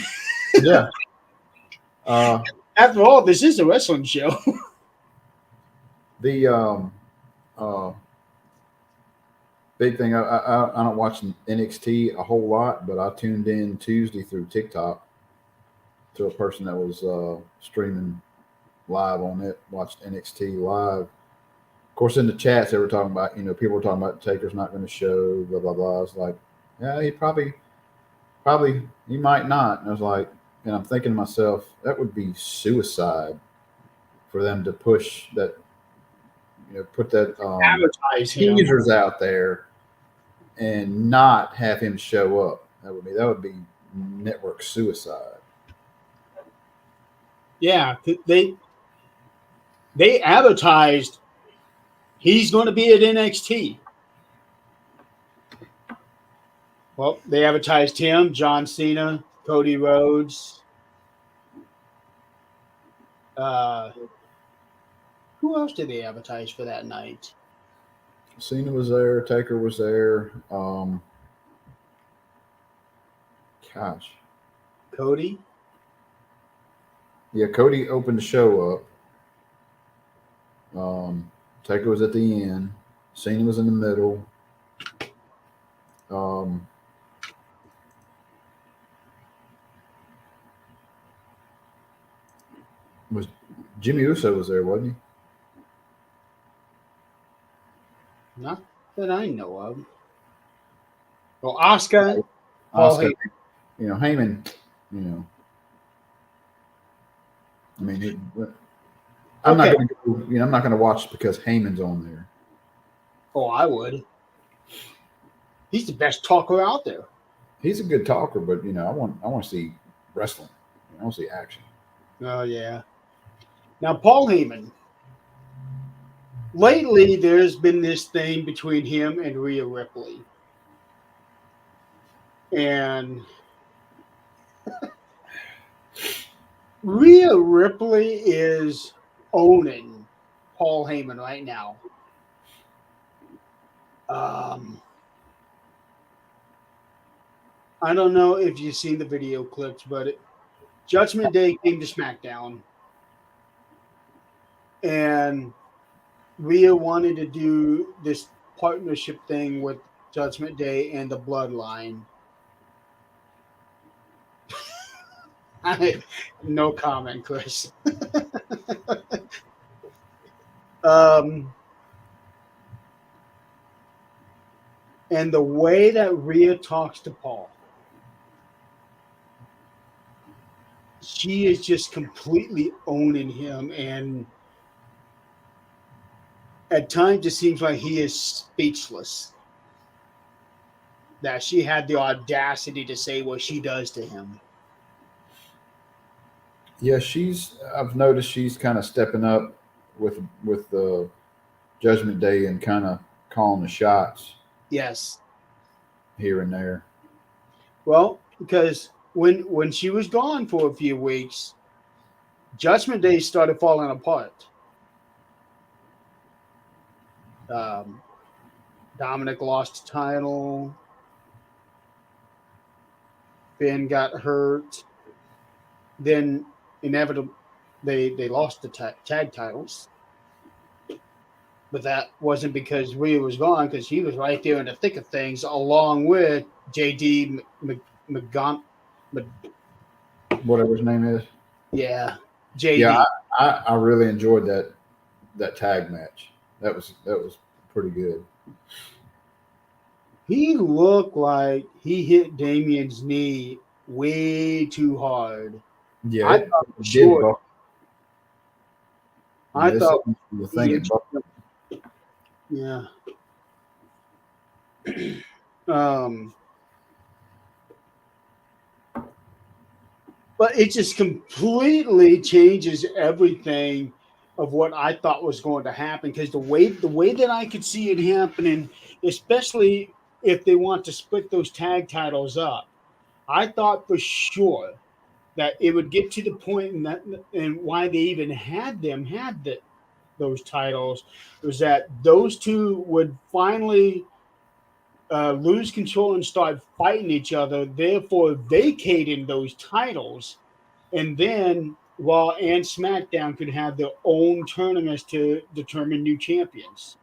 Yeah. After all, this is a wrestling show. The big thing, I don't watch NXT a whole lot, but I tuned in Tuesday through TikTok to a person that was streaming live on it, watched NXT live. Of course, in the chats, they were talking about, people were talking about Taker's not going to show, blah, blah, blah. I was like, yeah, he probably, he might not. And I was like, and I'm thinking to myself, that would be suicide for them to push that, put that Advertise him. teasers out there and not have him show up. That would be network suicide. Yeah, they advertised he's going to be at NXT. Well, they advertised him, John Cena, Cody Rhodes. Who else did they advertise for that night? Cena was there. Taker was there. Gosh. Cody? Yeah, Cody opened the show up. Taker was at the end. Cena was in the middle. Was Jimmy Uso was there, wasn't he? Not that I know of. Well, Oscar. Oscar, Heyman, I mean, I'm not going to, I'm not going to watch because Heyman's on there. Oh, I would. He's the best talker out there. He's a good talker, but I want to see wrestling. I want to see action. Oh yeah. Now, Paul Heyman. Lately, there's been this thing between him and Rhea Ripley. And Rhea Ripley is owning Paul Heyman right now. I don't know if you've seen the video clips, but Judgment Day came to SmackDown. And Rhea wanted to do this partnership thing with Judgment Day and the Bloodline. No comment, Chris. And the way that Rhea talks to Paul, she is just completely owning him, and at times it seems like he is speechless. That she had the audacity to say what she does to him. Yeah, I've noticed she's kind of stepping up with the Judgment Day and kind of calling the shots Yes. here and there. Well, because when she was gone for a few weeks, Judgment Day started falling apart. Um, Dominic lost the title. Finn got hurt. Then inevitably they lost the tag titles. But that wasn't because Rhea was gone, because he was right there in the thick of things, along with JD McGon. Whatever his name is. Yeah, Yeah, JD. I really enjoyed that tag match. That was pretty good. He looked like he hit Damien's knee way too hard. Yeah, I it thought for did sure. buck. I Yeah, this thought, is the thing. he, It bucked. yeah. um, but it just completely changes everything of what I thought was going to happen, because the way that I could see it happening, especially if they want to split those tag titles up, I thought for sure that it would get to the point, and why they even had those titles was that those two would finally lose control and start fighting each other, therefore vacating those titles, and then Raw and SmackDown could have their own tournaments to determine new champions.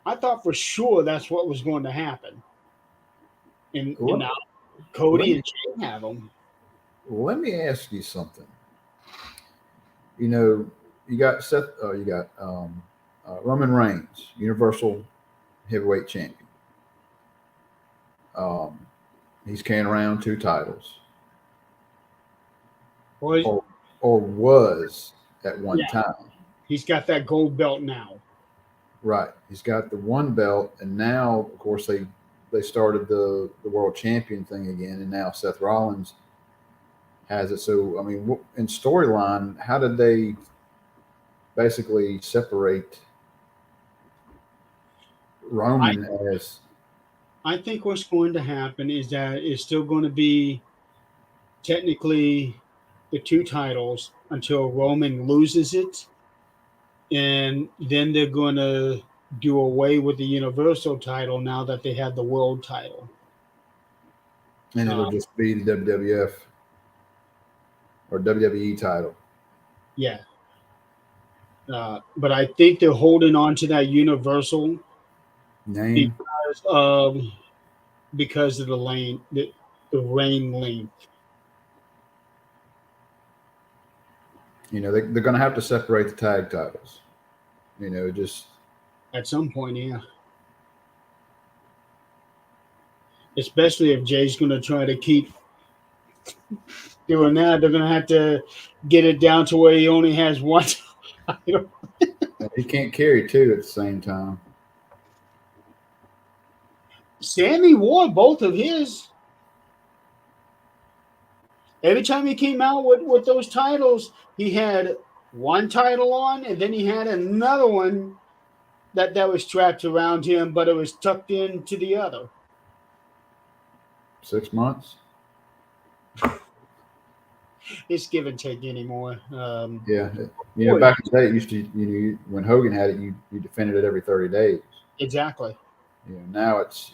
I thought for sure that's what was going to happen, and Let, now let Cody me and Jay have them. let me ask you something. You know, you got Seth. You got Roman Reigns, Universal Heavyweight Champion. Um, he's carrying around two titles, Well, or was at one yeah, time. he's got that gold belt now. Right. He's got the one belt, and now, of course, they started the world champion thing again, and now Seth Rollins has it. So, I mean, in storyline, how did they basically separate I Roman as? I think what's going to happen is that it's still going to be technically the two titles until Roman loses it, and then they're going to do away with the Universal title now that they have the world title. And it'll Uh, just be the WWF or WWE title yeah, but I think they're holding on to that Universal name. because of the reign length. You know, they're going to have to separate the tag titles. You know, just At some point, yeah. Especially if Jay's going to try to keep doing that, they're going to have to get it down to where he only has one title. he can't carry two at the same time. Sammy wore both of his. Every time he came out with those titles, he had one title on, and then he had another one that was strapped around him, but it was tucked into the other. 6 months. It's give and take anymore. Yeah, you know, back in the day, it used to. When Hogan had it, you defended it every 30 days. Exactly. You know, now it's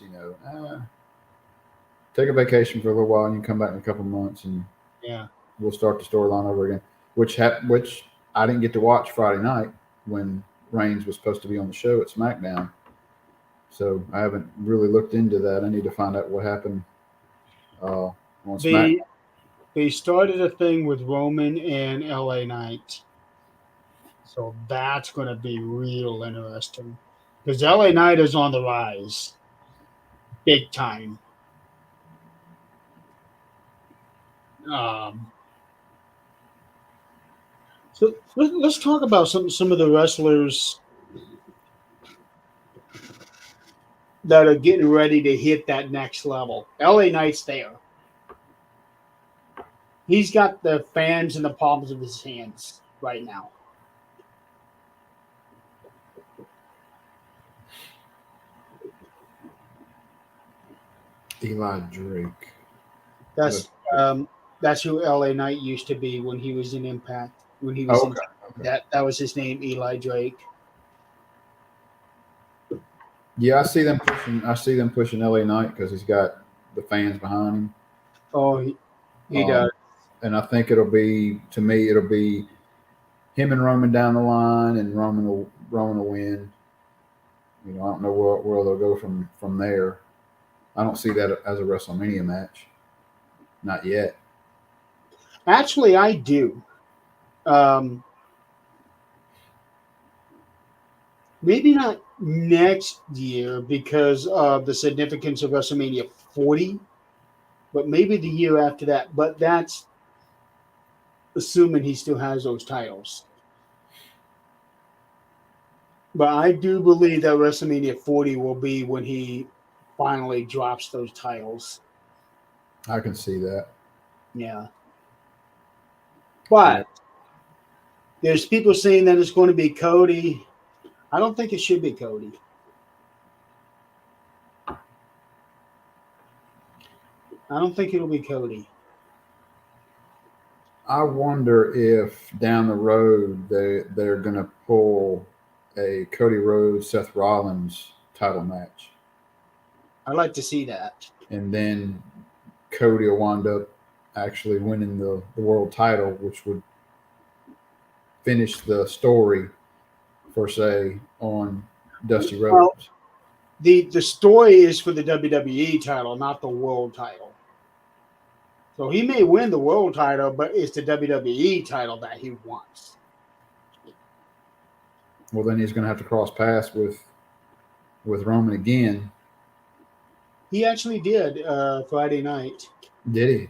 take a vacation for a little while and you come back in a couple months and Yeah. we'll start the storyline over again. Which I didn't get to watch Friday night when Reigns was supposed to be on the show at SmackDown. So I haven't really looked into that. I need to find out what happened on SmackDown. They started a thing with Roman and LA Knight. So that's going to be real interesting. Because LA Knight is on the rise. Big time. Um, so let's talk about some of the wrestlers that are getting ready to hit that next level. LA Knight's there. He's got the fans in the palms of his hands right now. Eli Drake. That's that's who LA Knight used to be when he was in Impact. When he was Oh, in okay. that was his name, Eli Drake. Yeah, I see them pushing LA Knight because he's got the fans behind him. Oh, he does. And I think to me, it'll be him and Roman down the line, and Roman will win. You know, I don't know where they'll go from there. I don't see that as a WrestleMania match, not yet. Actually, I do. Um, maybe not next year because of the significance of WrestleMania 40, but maybe the year after that. But that's assuming he still has those titles. But I do believe that WrestleMania 40 will be when he finally drops those titles. I can see that. Yeah. Yeah. But there's people saying that it's going to be Cody. I don't think it should be Cody. I don't think it'll be Cody. I wonder if down the road they're going to pull a Cody Rhodes Seth Rollins title match, I'd like to see that. and then Cody will wind up actually winning the world title, which would finish the story for say on Dusty Well, Rhodes. the story is for the WWE title, not the world title. So he may win the world title, but it's the WWE title that he wants. Well, then he's going to have to cross paths with Roman again. He actually did Friday night. Did he?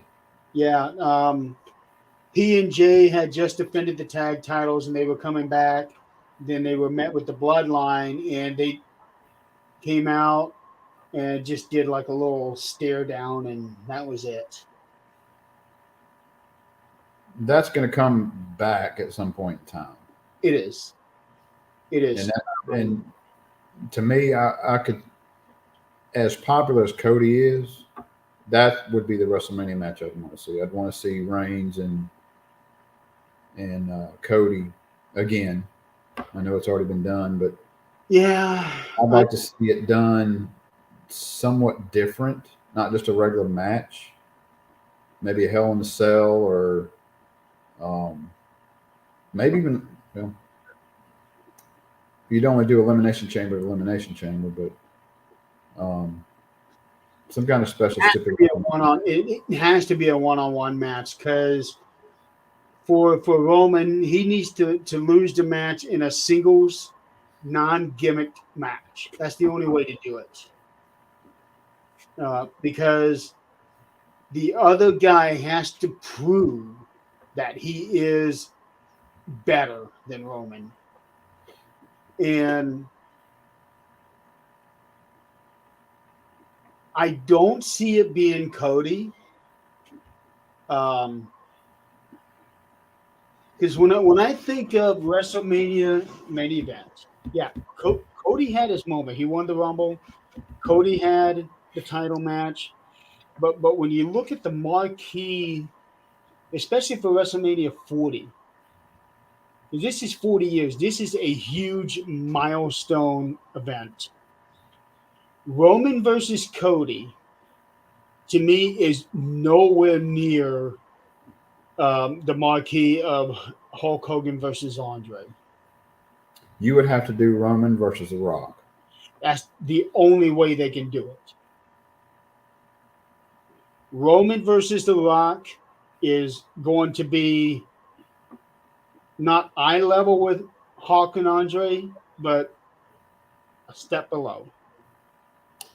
Yeah. P and J had just defended the tag titles and they were coming back. Then they were met with the bloodline and they came out and just did like a little stare down and that was it. That's going to come back at some point in time. It is. It And is. and to me, I could, as popular as Cody is, that would be the WrestleMania match I'd want to see. I'd want to see Reigns and Cody again. I know it's already been done, but Yeah. I'd like to see it done somewhat different, not just a regular match. Maybe a Hell in a Cell, or maybe even, you know, you'd only do Elimination Chamber, but some kind of special stipulation. It has to be a one-on-one match because for Roman, he needs to lose the match in a singles non-gimmicked match. That's the only way to do it. Because the other guy has to prove that he is better than Roman. And I don't see it being Cody. Because when I think of WrestleMania main event, yeah, Cody had his moment. He won the Rumble. Cody had the title match. But when you look at the marquee, especially for WrestleMania 40, this is 40 years. This is a huge milestone event. Roman versus Cody, to me, is nowhere near the marquee of Hulk Hogan versus Andre. You would have to do Roman versus The Rock. That's the only way they can do it. Roman versus The Rock is going to be not eye level with Hulk and Andre, but a step below.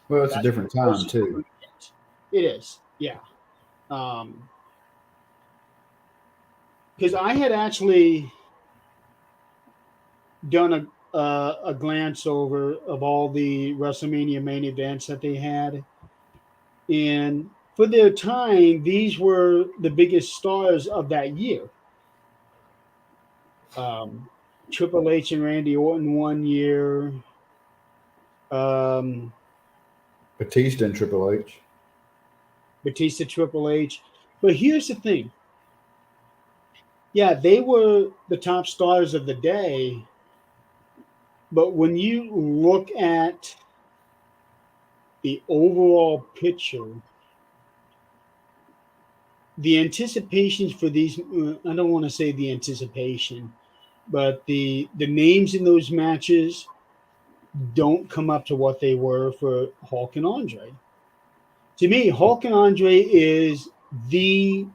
Well, it's a That's different the time closest we're too. gonna get. It is, yeah. Because I had actually done a glance over of all the WrestleMania main events that they had, and for their time, these were the biggest stars of that year. Um, Triple H and Randy Orton 1 year. Um, Batista and Triple H. Batista, Triple H. But here's the thing. Yeah, they were the top stars of the day. But when you look at the overall picture, the anticipations for these, I don't want to say the anticipation, but the names in those matches don't come up to what they were for Hulk and Andre. To me, Hulk and Andre is the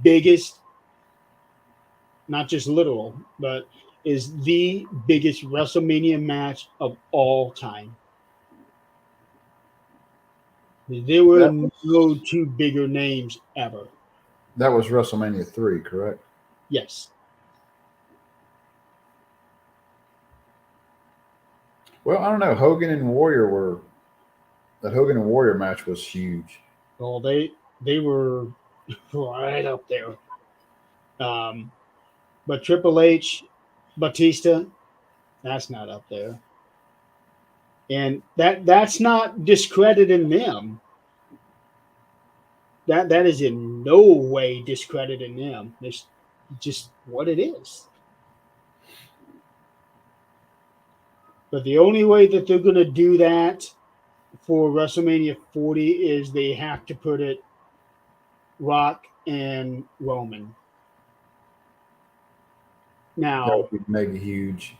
biggest, not just literal, but is the biggest WrestleMania match of all time. There were That, no two bigger names ever. that was WrestleMania 3, correct? Yes. Well, I don't know. That Hogan and Warrior match was huge. Well, they were right up there. Um, but Triple H, Batista, that's not up there. And that's not discrediting them. That is in no way discrediting them. It's just what it is. But the only way that they're going to do that for WrestleMania 40 is they have to put it Rock and Roman. That Now, would be mega huge.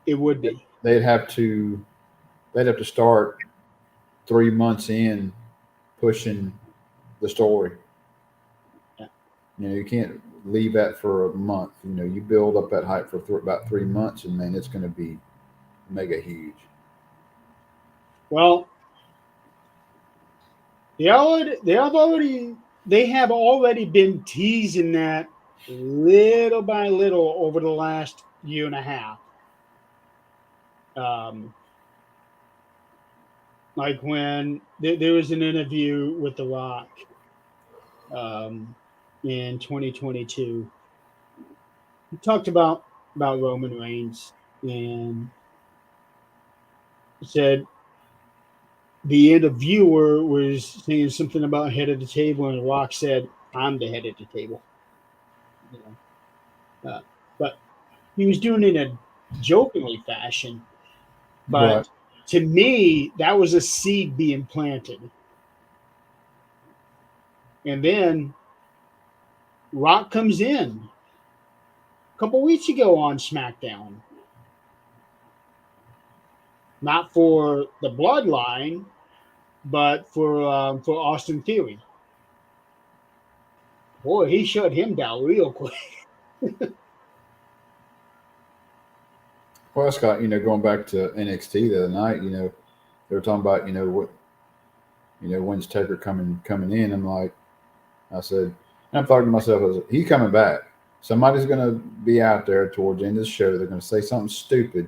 it would be. They'd have to start 3 months in pushing the story. Yeah. You can't leave that for a month. You build up that hype for about 3 months, and then it's going to be mega huge. Well, they have already been teasing that little by little over the last year and a half. Like when there was an interview with The Rock in 2022. He talked about Roman Reigns and said the interviewer was saying something about head of the table, and Rock said, "I'm the head of the table." You but he was doing it in a jokingly fashion. Right. But to me, that was a seed being planted. And then Rock comes in a couple weeks ago on SmackDown. Not for the bloodline, but for Austin Theory. Boy, he shut him down real quick. Well, Scott, going back to NXT the other night, they were talking about, when's Taker coming in. I said, and I'm talking to myself, I said, he's coming back. Somebody's going to be out there towards the end of the show. They're going to say something stupid.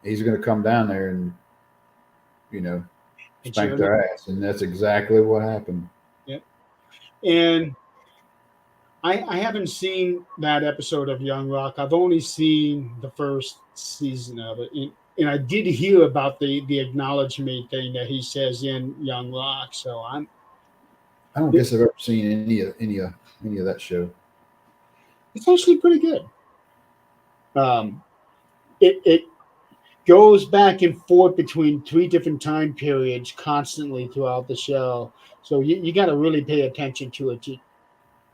He's going to come down there and, spank their ass. And that's exactly what happened. Yep. And I haven't seen that episode of Young Rock. I've only seen the first season of it. And I did hear about the acknowledgement thing that he says in Young Rock. So I don't guess I've ever seen any of that show. It's actually pretty good. It goes back and forth between 3 different time periods constantly throughout the show. So you got to really pay attention to it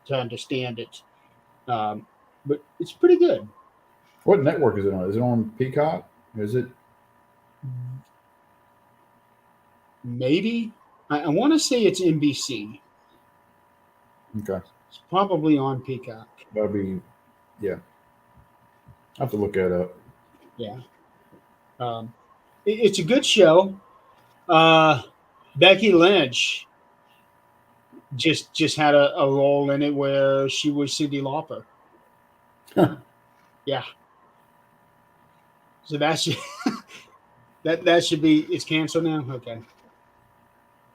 to understand it. But it's pretty good. What network is it on? Is it on Peacock? Is it? Maybe. I want to say it's NBC. Okay. It's probably on Peacock. That'll be, yeah. I have to look that up. Yeah. It's a good show. Becky Lynch just had a role in it where she was Cyndi Lauper. Yeah. So that should be, it's canceled now? Okay.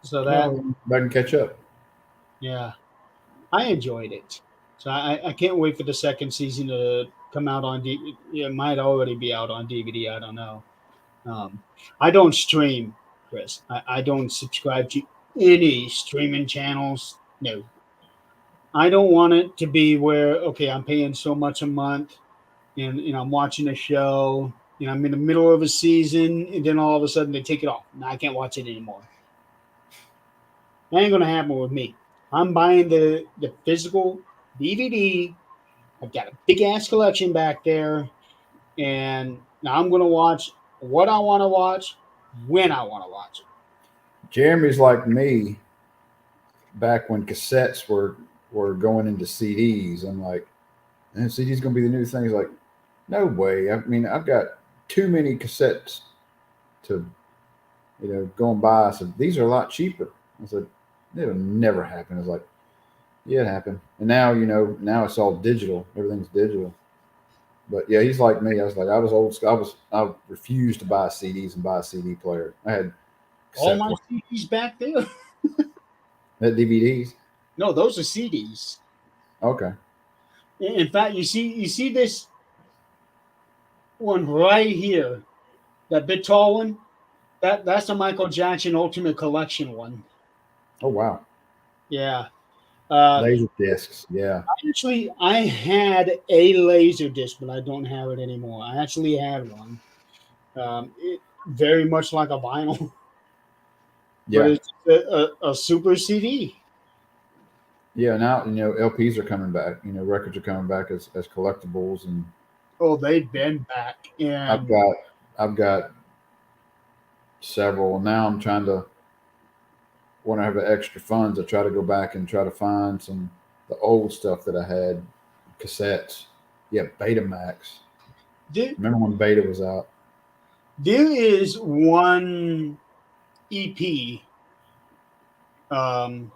So that I can catch up. Yeah, I enjoyed it. So I can't wait for the second season to come out on DVD. It might already be out on DVD. I don't know. Um, I don't stream, Chris. I don't subscribe to any streaming channels. No, I don't want it to be where okay, I'm paying so much a month, and I'm watching a show, and I'm in the middle of a season, and then all of a sudden they take it off. Now I can't watch it anymore. That ain't gonna happen with me. I'm buying the physical DVD. I've got a big ass collection back there, and now I'm gonna watch what I want to watch when I want to watch it. Jeremy's like me back when cassettes were going into CDs. I'm like, CD's gonna be the new thing. He's like, no way. I mean, I've got too many cassettes to, go and buy. I said, these are a lot cheaper. I said, it'll never happen. I was like, yeah, it happened. And now, now it's all digital. Everything's digital. But yeah, he's like me. I was like, I was old school. I refused to buy CDs and buy a CD player. I had All cassette my CDs back there. had DVDs. No, those are CDs. Okay. In fact, you see this one right here, that big tall one. That's the Michael Jackson Ultimate Collection one. Oh wow. Yeah. Laser discs. Yeah. I had a laser disc, but I don't have it anymore. I actually had one. Very much like a vinyl, but Yeah. it's a super CD. Yeah. Now, LPs are coming back. Records are coming back as collectibles. And Oh, they've been back, I've and got, I've got several. Now I'm trying to, when I have the extra funds, I try to go back and try to find the old stuff that I had, cassettes. Yeah, Betamax. there, Remember when Beta was out? there is one EP um,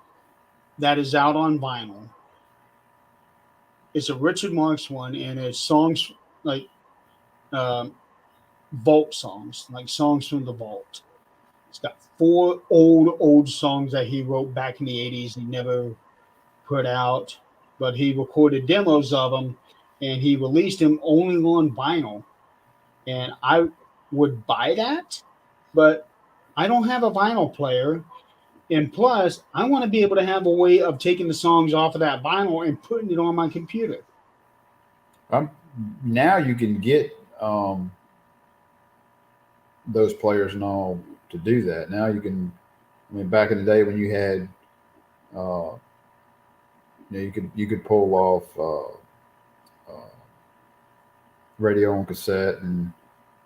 that is out on vinyl. It's a Richard Marx one, and it's songs like um, vault songs, like songs from the vault. It's got four old songs that he wrote back in the '80s. He never put out, but he recorded demos of them, and he released them only on vinyl. And I would buy that, but I don't have a vinyl player. And plus, I want to be able to have a way of taking the songs off of that vinyl and putting it on my computer. Um, Now you can get those players and all to do that. Now you can. I mean, back in the day when you had, uh, you could pull off radio on cassette, and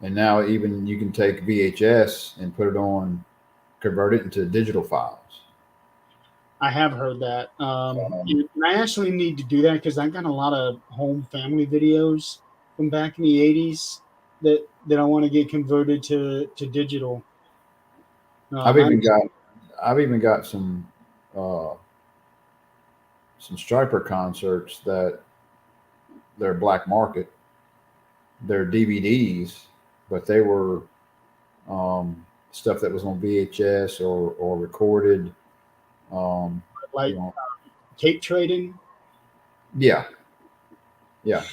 now even you can take VHS and put it on, convert it into digital files. I have heard that. Um, And I actually need to do that because I got a lot of home family videos from back in the '80s that I want to get converted to digital. I've I, even got I've even got uh, some Striper concerts that they're black market. They're DVDs, but they were stuff that was on VHS or recorded. Um, you like know, tape trading. yeah, yeah.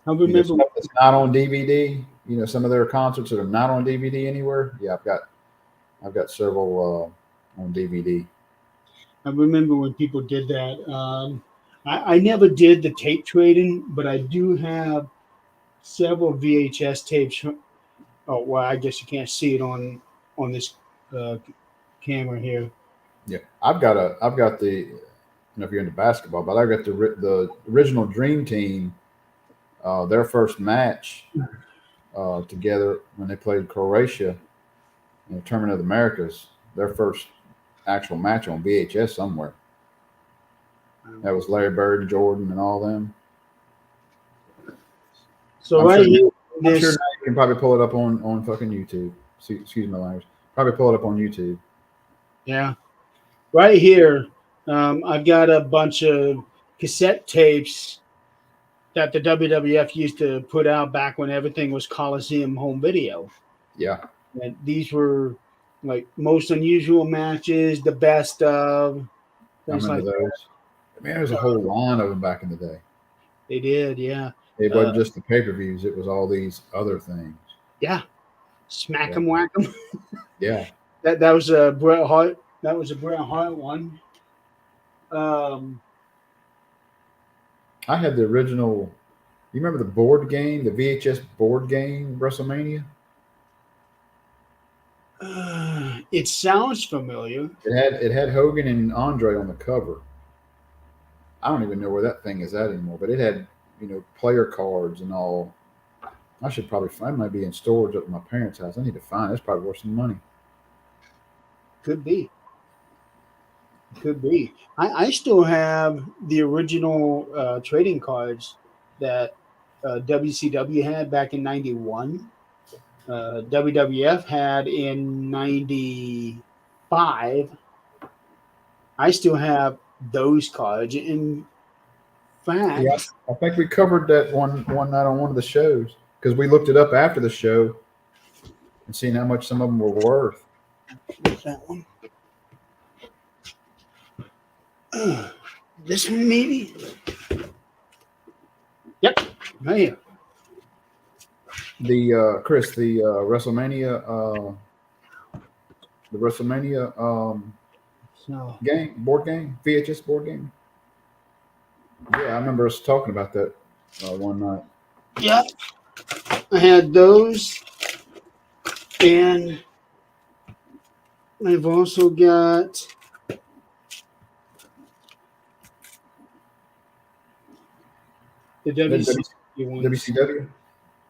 I remember. Stuff that's not on DVD. Some of their concerts that are not on DVD anywhere. Yeah, I've got several on DVD. I remember when people did that. I never did the tape trading, but I do have several VHS tapes. Oh well, I guess you can't see it on this uh, camera here. Yeah, I've got the. I don't know if you're into basketball, but I got the original Dream Team. Their first match together when they played Croatia in the Tournament of the Americas. Their first actual match on VHS somewhere. That was Larry Bird, Jordan, and all them. So I'm right sure, here, I'm sure this now you can probably pull it up on fucking YouTube. Excuse my language. Probably pull it up on YouTube. yeah, right here, I've got a bunch of cassette tapes that the WWF used to put out back when everything was Coliseum home video. Yeah, And these were like most unusual matches, the best of, I Things remember like those. I mean, there was a whole line of them back in the day. they did, yeah. It wasn't just the pay-per-views; it was all these other things. Yeah. Smack Yeah. 'em, whack 'em. Yeah, That was a Bret Hart. That was a Bret Hart one. I had the original. You remember the board game, the VHS board game WrestleMania? It sounds familiar. It had Hogan and Andre on the cover. I don't even know where that thing is at anymore, but it had player cards and all. I should probably find. It might be in storage at my parents' house. I need to find it. It's probably worth some money. Could be. Could be. I still have the original trading cards that WCW had back in '91. WWF had in '95. I still have those cards. In fact, Yeah, I think we covered that one night on one of the shows because we looked it up after the show and seen how much some of them were worth. that one. This one, maybe. Yep, right here. The Chris, the WrestleMania, So board game, VHS board game. Yeah, I remember us talking about that one night. yeah, I had those, and I've also got the WCW ones. WCW.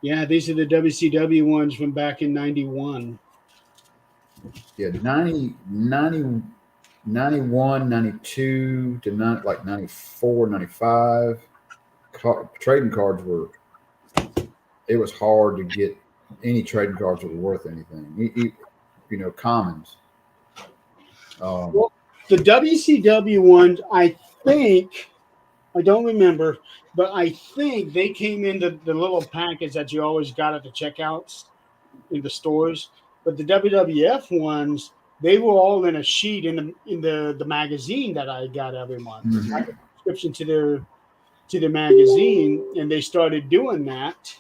Yeah, these are the WCW ones from back in '91. Yeah, 91, 92 to 94, 95. Trading cards were. It was hard to get any trading cards that were worth anything. Commons. Well, the WCW ones, I think, I don't remember, but I think they came in the little package that you always got at the checkouts in the stores. But the WWF ones, they were all in a sheet in the magazine that I got every month. Mhm. I got a subscription to the magazine, and they started doing that.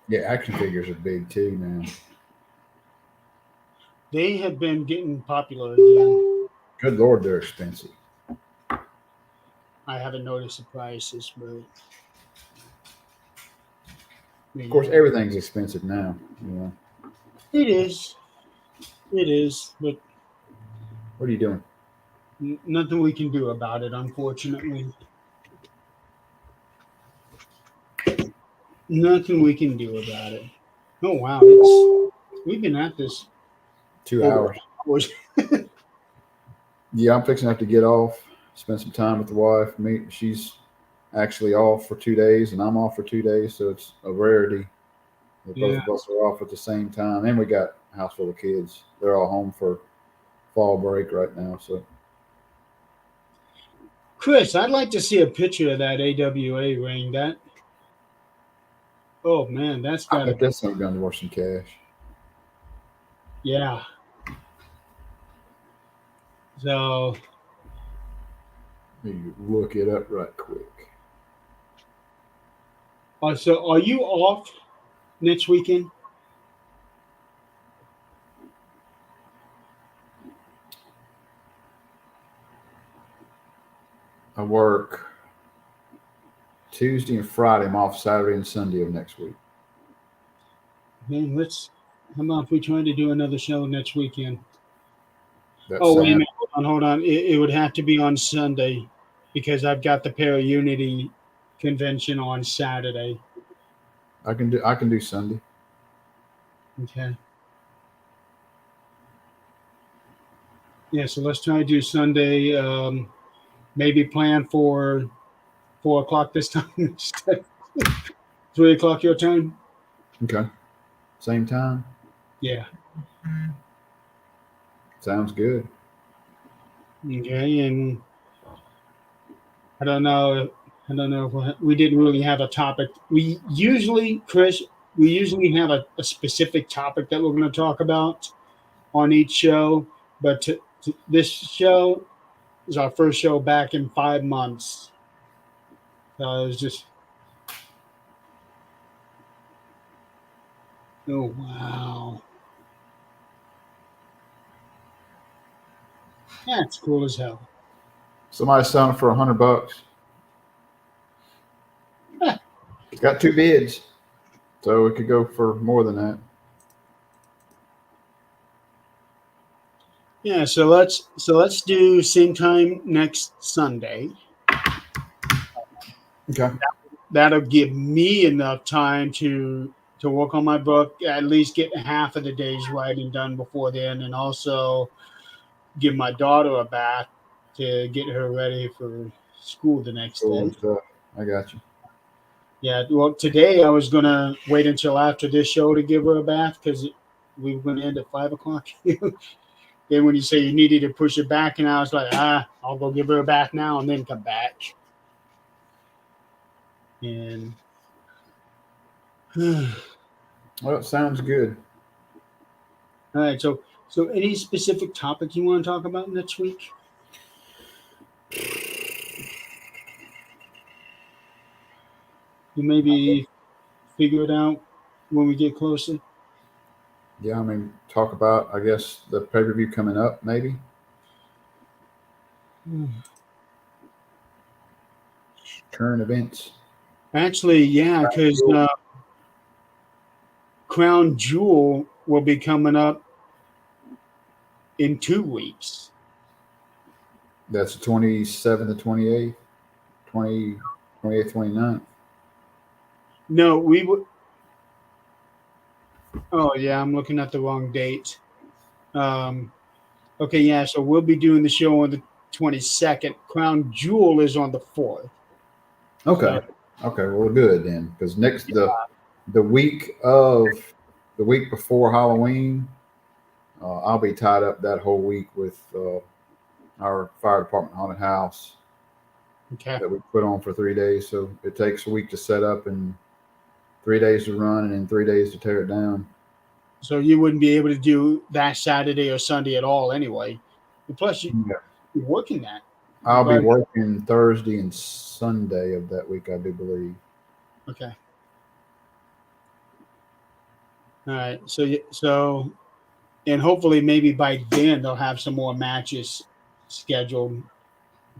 Yeah, action figures are big too now. They have been getting popular again. Good Lord, they're expensive. I haven't noticed the prices, but Of course, everything's expensive now. it is. It is, but What are you doing? nothing we can do about it, unfortunately. Nothing we can do about it. Oh wow, we've been at this 2 over hours. hours. Yeah, I'm fixing to have to get off, spend some time with the wife. She's actually off for 2 days, and I'm off for 2 days, so it's a rarity that both of us are off at the same time. And we got a house full of kids. They're all home for fall break right now. So, Chris, I'd like to see a picture of that AWA ring. Oh man, that's I got bet that's not going to worth some cash. Yeah. So Let me look it up right quick. so are you off next weekend? I work Tuesday and Friday. I'm off Saturday and Sunday of next week. Man, how about if we try to do another show next weekend? That's Oh, wait a minute. Hold on. It would have to be on Sunday because I've got the Para Unity convention on Saturday. I can do Sunday. Okay. Yeah, so let's try to do Sunday. Maybe plan for 4 o'clock this time instead. 3 o'clock your time? Okay. Same time. Yeah. Sounds good. Okay, and I don't know if we didn't really have a topic. We usually, Chris, have a specific topic that we're going to talk about. on each show. But this show is our first show back in 5 months. So it was just, oh wow, that's cool as hell. Somebody's selling it for $100. Huh. It's got 2 bids, so it could go for more than that. Yeah, so let's do same time next Sunday. Okay. That'll give me enough time to work on my book, at least get half of the day's writing done before then, and also give my daughter a bath to get her ready for school the next Cool day. stuff. I got you. Yeah, well, today I was gonna wait until after this show to give her a bath because we were gonna end at 5 o'clock. Then when you say you needed to push it back, and I was like, I'll go give her a bath now and then come back. And Well, it sounds good. all right, so any specific topic you want to talk about next week? You maybe figure it out when we get closer. Yeah, I mean, talk about, I guess, the pay-per-view coming up, maybe. Current events. Actually, yeah, because Crown Jewel will be coming up in 2 weeks. That's the 27th and 28th, 28th, 29th. No, we would. Oh yeah, I'm looking at the wrong date. Okay, yeah, so we'll be doing the show on the 22nd. Crown Jewel is on the 4th. Okay. Okay. Well, good then, because the week before Halloween, I'll be tied up that whole week with our fire department haunted house Okay. that we put on for 3 days. So it takes a week to set up and 3 days to run and then 3 days to tear it down. So you wouldn't be able to do that Saturday or Sunday at all anyway. And plus, you're working that. I'll be working Thursday and Sunday of that week, I do believe. Okay. All right. So, and hopefully maybe by then they'll have some more matches scheduled.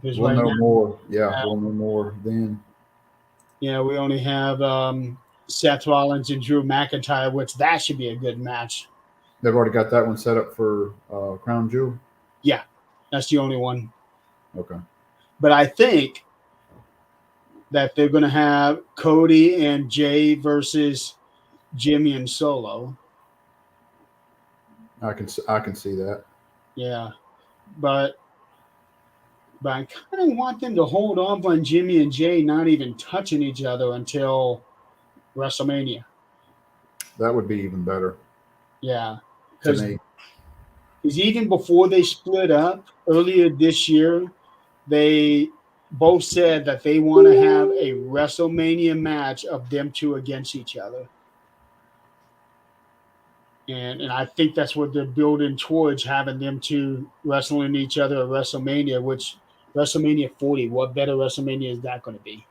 Because We'll know more. Yeah, now, we'll know more then. Yeah, we only have Seth Rollins and Drew McIntyre, which that should be a good match. They've already got that one set up for Crown Jewel? Yeah, that's the only one. Okay. But I think that they're going to have Cody and Jay versus Jimmy and Solo. I can see that. Yeah, but I kind of want them to hold off on Jimmy and Jay not even touching each other until WrestleMania. That would be even better. Yeah, To me. because even before they split up earlier this year, they both said that they want to have a WrestleMania match of them two against each other. And I think that's what they're building towards, having them two wrestling each other at WrestleMania, which WrestleMania 40, what better WrestleMania is that going to be?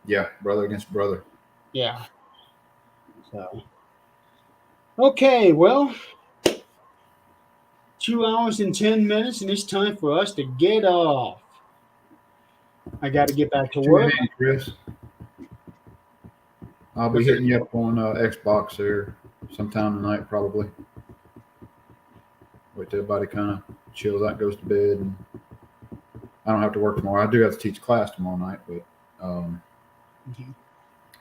Yeah, brother against brother. Yeah. So, okay, well, 2 hours and 10 minutes, and it's time for us to get off. I got to get back to work. Tune in, Chris. I'll be hitting you up on Xbox there sometime tonight, probably. Wait till everybody kind of chills out, goes to bed, and I don't have to work tomorrow. I do have to teach class tomorrow night, but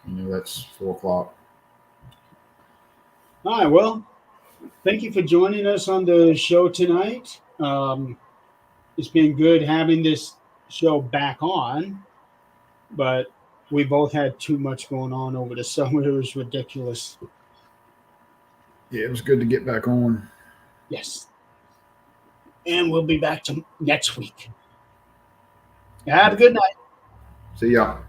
that's 4 o'clock. All right, well, thank you for joining us on the show tonight. It's been good having this show back on, but we both had too much going on over the summer. It was ridiculous. Yeah, it was good to get back on. Yes. And we'll be back to next week. Have a good night. See y'all.